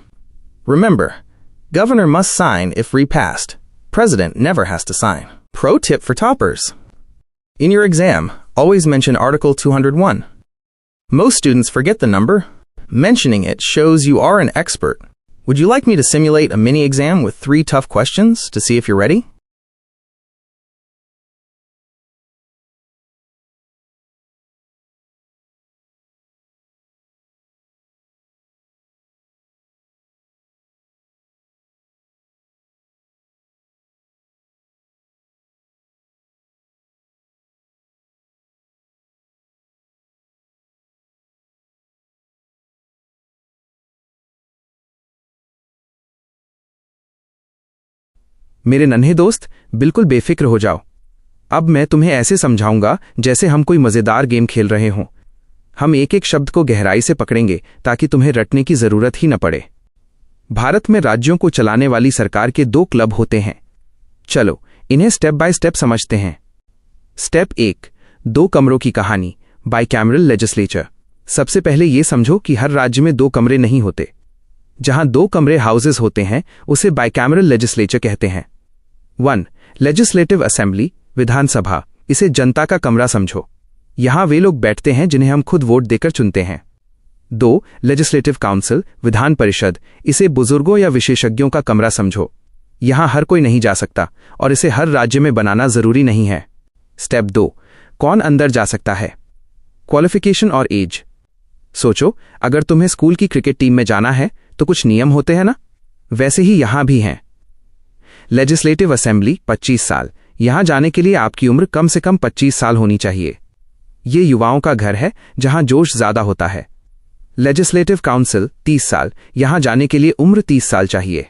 Remember, governor must sign if repassed. President never has to sign. Pro tip for toppers. In your exam, always mention Article 201. Most students forget the number. Mentioning it shows you are an expert. Would you like me to simulate a mini exam with 3 tough questions to see if you're ready? मेरे नन्हे दोस्त, बिल्कुल बेफिक्र हो जाओ। अब मैं तुम्हें ऐसे समझाऊंगा जैसे हम कोई मज़ेदार गेम खेल रहे हों। हम एक एक शब्द को गहराई से पकड़ेंगे ताकि तुम्हें रटने की ज़रूरत ही न पड़े। भारत में राज्यों को चलाने वाली सरकार के 2 क्लब होते हैं। चलो, इन्हें स्टेप बाय स्टेप समझते हैं। स्टेप 1, 2 कमरों की कहानी, बाइकैमरल लेजिस्लेचर। सबसे पहले ये समझो कि हर राज्य में 2 कमरे नहीं होते। जहां 2 कमरे हाउसेस होते हैं, उसे बाइकैमरल लेजिस्लेचर कहते हैं। 1. लेजिस्लेटिव असेंबली, विधानसभा। इसे जनता का कमरा समझो। यहां वे लोग बैठते हैं जिन्हें हम खुद वोट देकर चुनते हैं। 2. Legislative council, Vidhan Parishad. इसे बुजुर्गों या विशेषज्ञों का कमरा समझो। यहां हर कोई नहीं जा सकता और इसे हर राज्य में बनाना जरूरी नहीं है। स्टेप 2, कौन अंदर जा सकता है? क्वालिफिकेशन और एज। सोचो, अगर तुम्हें स्कूल की क्रिकेट टीम में जाना है तो कुछ नियम होते हैं ना? वैसे ही यहां भी हैं। लेजिस्लेटिव असेंबली 25 साल। यहां जाने के लिए आपकी उम्र कम से कम 25 साल होनी चाहिए। ये युवाओं का घर है जहां जोश ज्यादा होता है। लेजिस्लेटिव काउंसिल 30 साल। यहां जाने के लिए उम्र 30 साल चाहिए।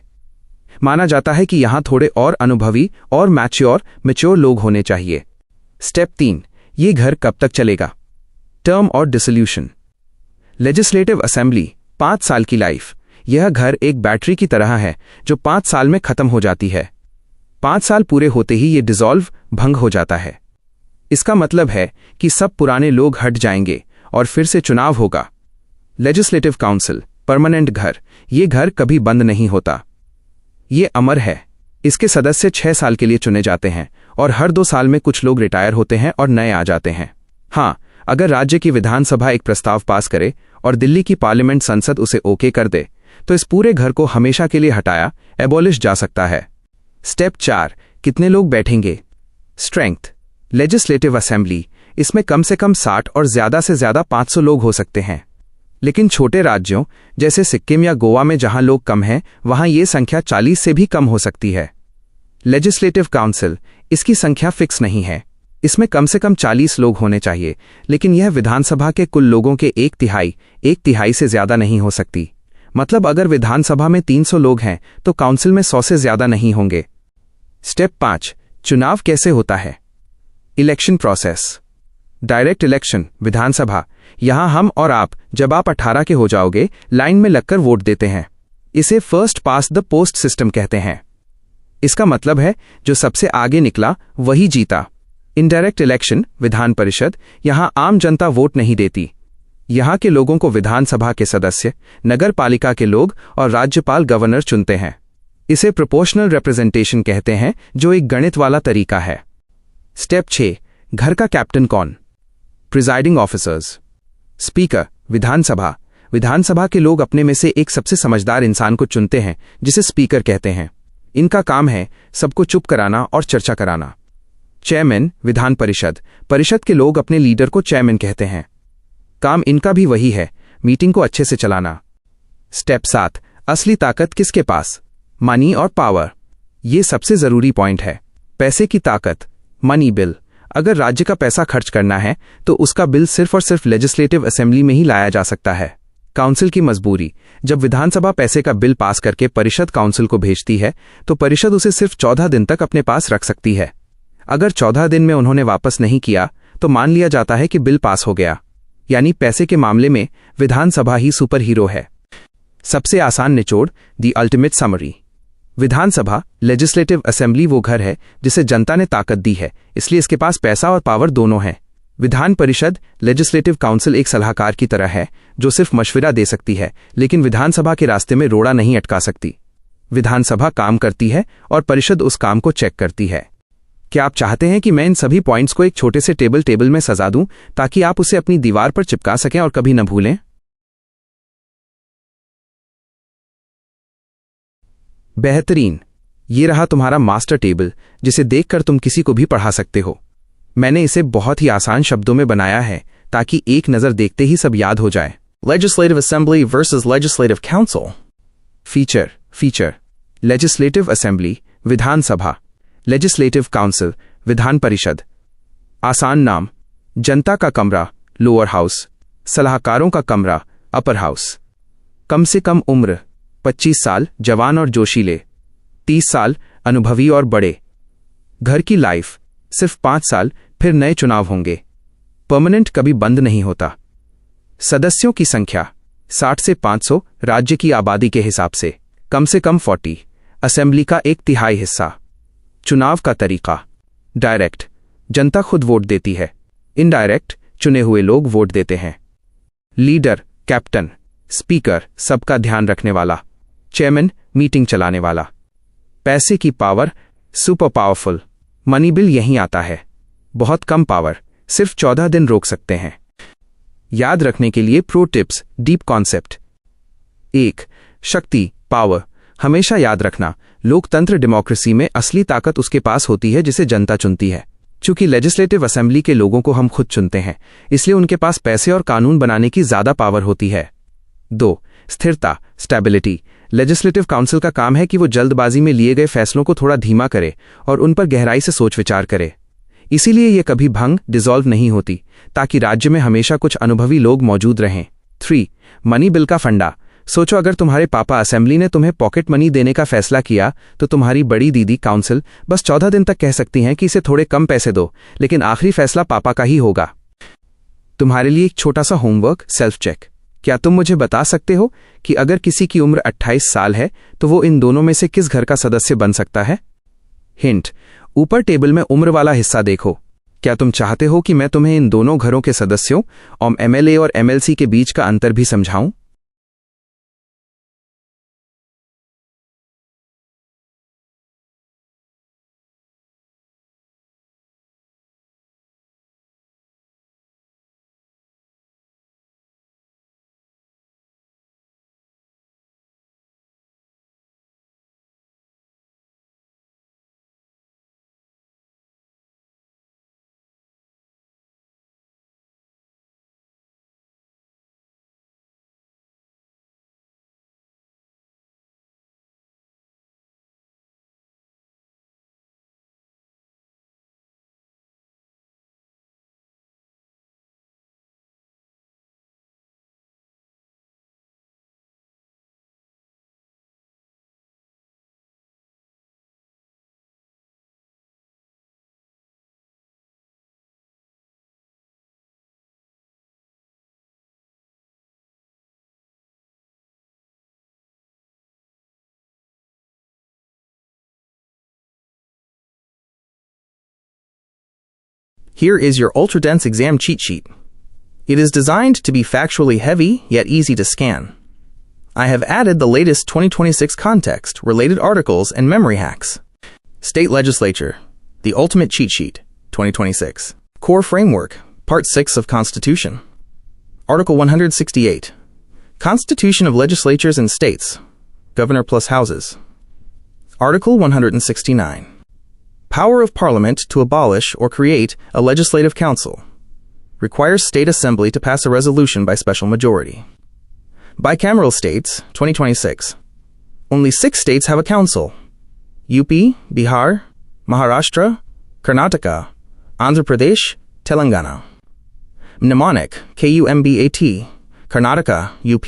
माना जाता है कि यहां थोड़े और अनुभवी और मैच्योर लोग होने चाहिए। स्टेप 3, ये घर कब तक चलेगा? टर्म और डिसोल्यूशन। लेजिस्लेटिव असेंबली 5 साल की लाइफ। यह घर एक बैटरी की तरह है जो 5 साल में खत्म हो जाती है। 5 साल पूरे होते ही ये डिसॉल्व भंग हो जाता है। इसका मतलब है कि सब पुराने लोग हट जाएंगे और फिर से चुनाव होगा। लेजिस्लेटिव काउंसिल, परमानेंट घर। ये घर कभी बंद नहीं होता। ये अमर है। इसके सदस्य 6 साल के लिए चुने जाते हैं और हर 2 साल में कुछ लोग रिटायर होते हैं और नए आ जाते हैं। हाँ, अगर राज्य की विधानसभा एक प्रस्ताव पास करे और दिल्ली की पार्लियामेंट संसद उसे ओके कर दे तो इस पूरे घर को हमेशा के लिए हटाया, एबॉलिश जा सकता है। स्टेप 4, कितने लोग बैठेंगे? स्ट्रेंथ। लेजिस्लेटिव असेंबली, इसमें कम से कम 60 और ज्यादा से ज्यादा 500 लोग हो सकते हैं। लेकिन छोटे राज्यों जैसे सिक्किम या गोवा में जहां लोग कम हैं, वहां ये संख्या 40 से भी कम हो सकती है। लेजिस्लेटिव काउंसिल, इसकी संख्या फिक्स नहीं है। इसमें कम से कम 40 लोग होने चाहिए, लेकिन यह विधानसभा के कुल लोगों के एक तिहाई से ज्यादा नहीं हो सकती। मतलब अगर विधानसभा में 300 लोग हैं तो काउंसिल में 100 से ज्यादा नहीं होंगे। स्टेप 5, चुनाव कैसे होता है? Election process. डायरेक्ट इलेक्शन, विधानसभा। यहां हम और आप, जब आप 18 के हो जाओगे, लाइन में लगकर वोट देते हैं। इसे first pass the post system कहते हैं। इसका मतलब है जो सबसे आगे निकला वही जीता। Indirect election, Vidhan Parishad. यहां आम जनता वोट नहीं देती। यहां के लोगों को विधानसभा के सदस्य, नगर पालिका के लोग और राज्यपाल गवर्नर चुनते हैं। इसे प्रोपोर्शनल रिप्रेजेंटेशन कहते हैं, जो एक गणित वाला तरीका है। स्टेप 6, घर का कैप्टन कौन? Presiding officers. स्पीकर, विधानसभा। विधानसभा के लोग अपने में से एक सबसे समझदार इंसान को चुनते हैं, जिसे स्पीकर कहते हैं। इनका काम है सबको चुप कराना और चर्चा कराना। चेयरमैन, विधान परिषद। परिषद के लोग अपने लीडर को चेयरमैन कहते हैं। काम इनका भी वही है, मीटिंग को अच्छे से चलाना। स्टेप 7, असली ताकत किसके पास? मनी और पावर। ये सबसे जरूरी पॉइंट है। पैसे की ताकत, मनी बिल। अगर राज्य का पैसा खर्च करना है तो उसका बिल सिर्फ और सिर्फ लेजिस्लेटिव असेंबली में ही लाया जा सकता है। काउंसिल की मजबूरी। जब विधानसभा पैसे का बिल पास करके परिषद काउंसिल को भेजती है तो परिषद उसे सिर्फ 14 दिन तक अपने पास रख सकती है। अगर 14 दिन में उन्होंने वापस नहीं किया तो मान लिया जाता है कि बिल पास हो गया। यानी पैसे के मामले में विधानसभा ही सुपर हीरो है। सबसे आसान निचोड़, the ultimate summary. Vidhan Sabha, legislative assembly वो घर है जिसे जनता ने ताकत दी है, इसलिए इसके पास पैसा और पावर दोनों हैं। विधान परिषद, लेजिस्लेटिव काउंसिल एक सलाहकार की तरह है जो सिर्फ मशविरा दे सकती है, लेकिन विधानसभा के रास्ते में रोड़ा नहीं अटका सकती। विधानसभा काम करती है और परिषद उस काम को चेक करती है। क्या आप चाहते हैं कि मैं इन सभी पॉइंट्स को एक छोटे से टेबल में सजा दूं ताकि आप उसे अपनी दीवार पर चिपका सकें और कभी न भूलें? बेहतरीन। ये रहा तुम्हारा मास्टर टेबल, जिसे देखकर तुम किसी को भी पढ़ा सकते हो। मैंने इसे बहुत ही आसान शब्दों में बनाया है ताकि एक नजर देखते ही सब याद हो जाए। Legislative Assembly versus Legislative Council. Feature. Legislative assembly, विधानसभा। Legislative council, Vidhan Parishad. आसान नाम, जनता का कमरा, लोअर हाउस। सलाहकारों का कमरा, अपर हाउस। कम से कम उम्र, 25 साल, जवान और जोशीले। 30 साल, अनुभवी और बड़े। घर की लाइफ, सिर्फ 5 साल, फिर नए चुनाव होंगे। परमानेंट कभी बंद नहीं होता। सदस्यों की संख्या, 60 से 500 राज्य की आबादी के हिसाब से कम 40। असेंबली का 1/3 हिस्सा। चुनाव का तरीका, डायरेक्ट, जनता खुद वोट देती है। इनडायरेक्ट, चुने हुए लोग वोट देते हैं। Leader, captain. स्पीकर, सबका ध्यान रखने वाला। चेयरमैन, मीटिंग चलाने वाला। पैसे की power, super powerful. Money bill यहीं आता है। बहुत कम पावर, सिर्फ 14 दिन रोक सकते हैं। याद रखने के लिए प्रो टिप्स, डीप कॉन्सेप्ट। 1. शक्ति, पावर। हमेशा याद रखना, लोकतंत्र डेमोक्रेसी में असली ताकत उसके पास होती है जिसे जनता चुनती है। चूंकि लेजिस्लेटिव असेंबली के लोगों को हम खुद चुनते हैं, इसलिए उनके पास पैसे और कानून बनाने की ज्यादा पावर होती है। 2. स्थिरता, स्टेबिलिटी। लेजिस्लेटिव काउंसिल का काम है कि वो जल्दबाजी में लिए गए फैसलों को थोड़ा धीमा करे और उन पर गहराई से सोच विचार करे। इसीलिए ये कभी भंग, डिसॉल्व नहीं होती, ताकि राज्य में हमेशा कुछ अनुभवी लोग मौजूद रहें। 3. मनी बिल का फंडा। सोचो, अगर तुम्हारे पापा असेंबली ने तुम्हें पॉकेट मनी देने का फैसला किया तो तुम्हारी बड़ी दीदी काउंसिल बस 14 दिन तक कह सकती हैं कि इसे थोड़े कम पैसे दो, लेकिन आखिरी फैसला पापा का ही होगा। तुम्हारे लिए एक छोटा सा होमवर्क, सेल्फ चेक। क्या तुम मुझे बता सकते हो कि अगर किसी की उम्र 28 साल है तो वो इन दोनों में से किस घर का सदस्य बन सकता है? हिंट, ऊपर टेबल में उम्र वाला हिस्सा देखो। क्या तुम चाहते हो कि मैं तुम्हें इन दोनों घरों के सदस्यों और एमएलए और एमएलसी के बीच का अंतर भी समझाऊं? Here is your ultra-dense exam cheat sheet. It is designed to be factually heavy yet easy to scan. I have added the latest 2026 context, related articles, and memory hacks. State Legislature, The Ultimate Cheat Sheet, 2026. Core Framework, Part 6 of Constitution. Article 168. Constitution of Legislatures and States. Governor plus Houses. Article 169. Power of Parliament to abolish or create a legislative council. Requires State Assembly to pass a resolution by special majority. Bicameral States, 2026. Only 6 states have a council. UP, Bihar, Maharashtra, Karnataka, Andhra Pradesh, Telangana. Mnemonic, KUMBAT, Karnataka, UP,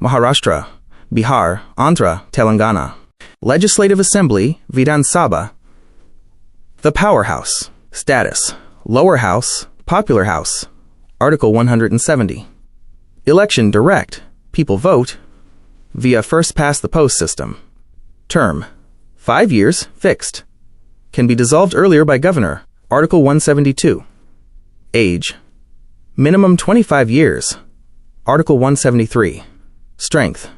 Maharashtra, Bihar, Andhra, Telangana. Legislative Assembly, Vidhan Sabha. The Powerhouse. Status. Lower House, Popular House. Article 170. Election direct. People vote via first-past-the-post system. Term. 5 years, fixed. Can be dissolved earlier by governor. Article 172. Age. Minimum 25 years. Article 173. Strength.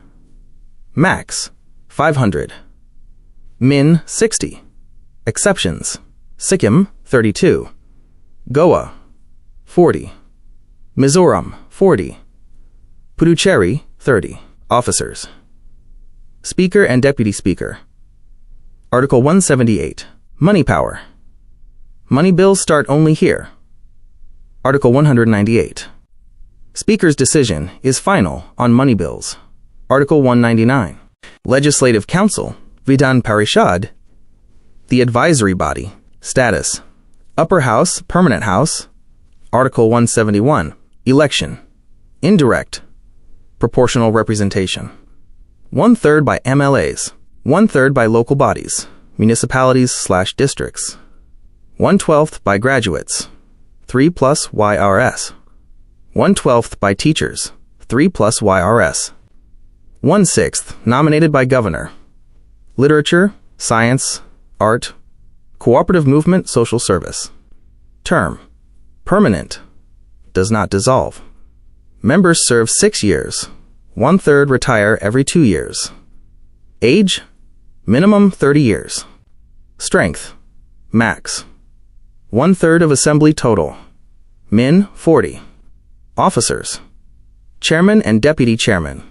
Max. 500. Min. 60. Exceptions. Sikkim, 32. Goa, 40. Mizoram, 40. Puducherry, 30. Officers. Speaker and Deputy Speaker. Article 178. Money power. Money bills start only here. Article 198. Speaker's decision is final on money bills. Article 199. Legislative Council, Vidhan Parishad, the advisory body. Status. Upper House, Permanent House. Article 171. Election. Indirect. Proportional representation. 1/3 by MLAs. 1/3 by local bodies, municipalities/districts. 1/12 by graduates. 3+ YRS. 1/12 by teachers. 3+ YRS. 1/6 nominated by governor. Literature, science, art, cooperative movement, social service. Term. Permanent. Does not dissolve. Members serve 6 years. 1/3 retire every 2 years. Age. Minimum 30 years. Strength. Max. 1/3 of assembly total. Min. 40. Officers. Chairman and Deputy Chairman.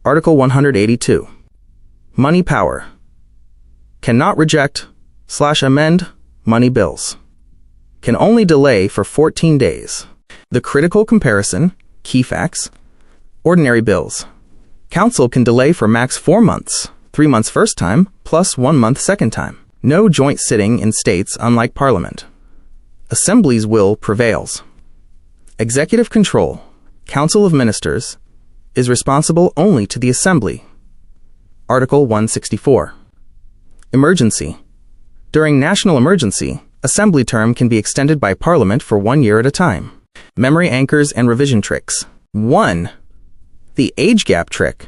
Article 182. Money power. Cannot reject/amend money bills. Can only delay for 14 days. The critical comparison, key facts. Ordinary bills. Council can delay for max 4 months, 3 months first time, plus 1 month second time. No joint sitting in states unlike Parliament. Assembly's will prevails. Executive control, Council of Ministers, is responsible only to the Assembly. Article 164. Emergency. During national emergency, Assembly term can be extended by Parliament for 1 year at a time. Memory anchors and revision tricks. 1. The age gap trick.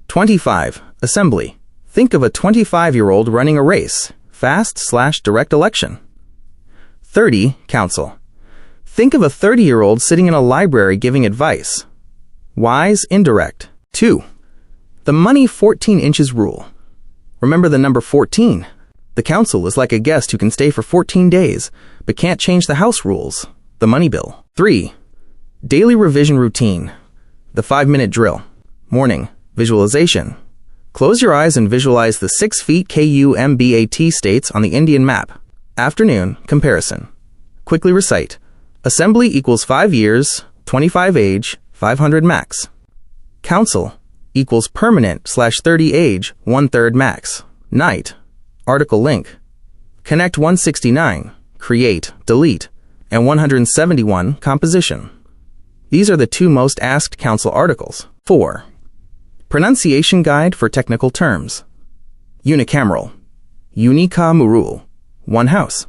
25. Assembly. Think of a 25-year-old running a race, fast/direct election. 30. Counsel. Think of a 30-year-old sitting in a library giving advice. Wise, indirect. 2. The money 14 inches rule. Remember the number 14. The counsel is like a guest who can stay for 14 days, but can't change the house rules. The money bill. 3. Daily revision routine. The 5-minute drill. Morning. Visualization. Close your eyes and visualize the 6 feet KUMBAT states on the Indian map. Afternoon. Comparison. Quickly recite. Assembly equals 5 years, 25 age, 500 max. Counsel equals permanent/30 age, 1/3 max. Night. Article link. Connect 169, create, delete, and 171, composition. These are the 2 most asked counsel articles. 4. Pronunciation guide for technical terms. Unicameral. Unicameral. 1 house.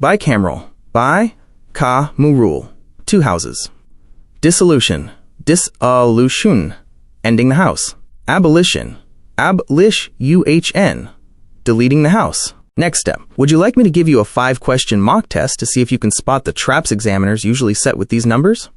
Bicameral. Bi-ka-mu-rule. 2 houses. Dissolution. Dissolution. Ending the house. Abolition. Abolition. Deleting the house. Next step. Would you like me to give you a 5-question mock test to see if you can spot the traps examiners usually set with these numbers?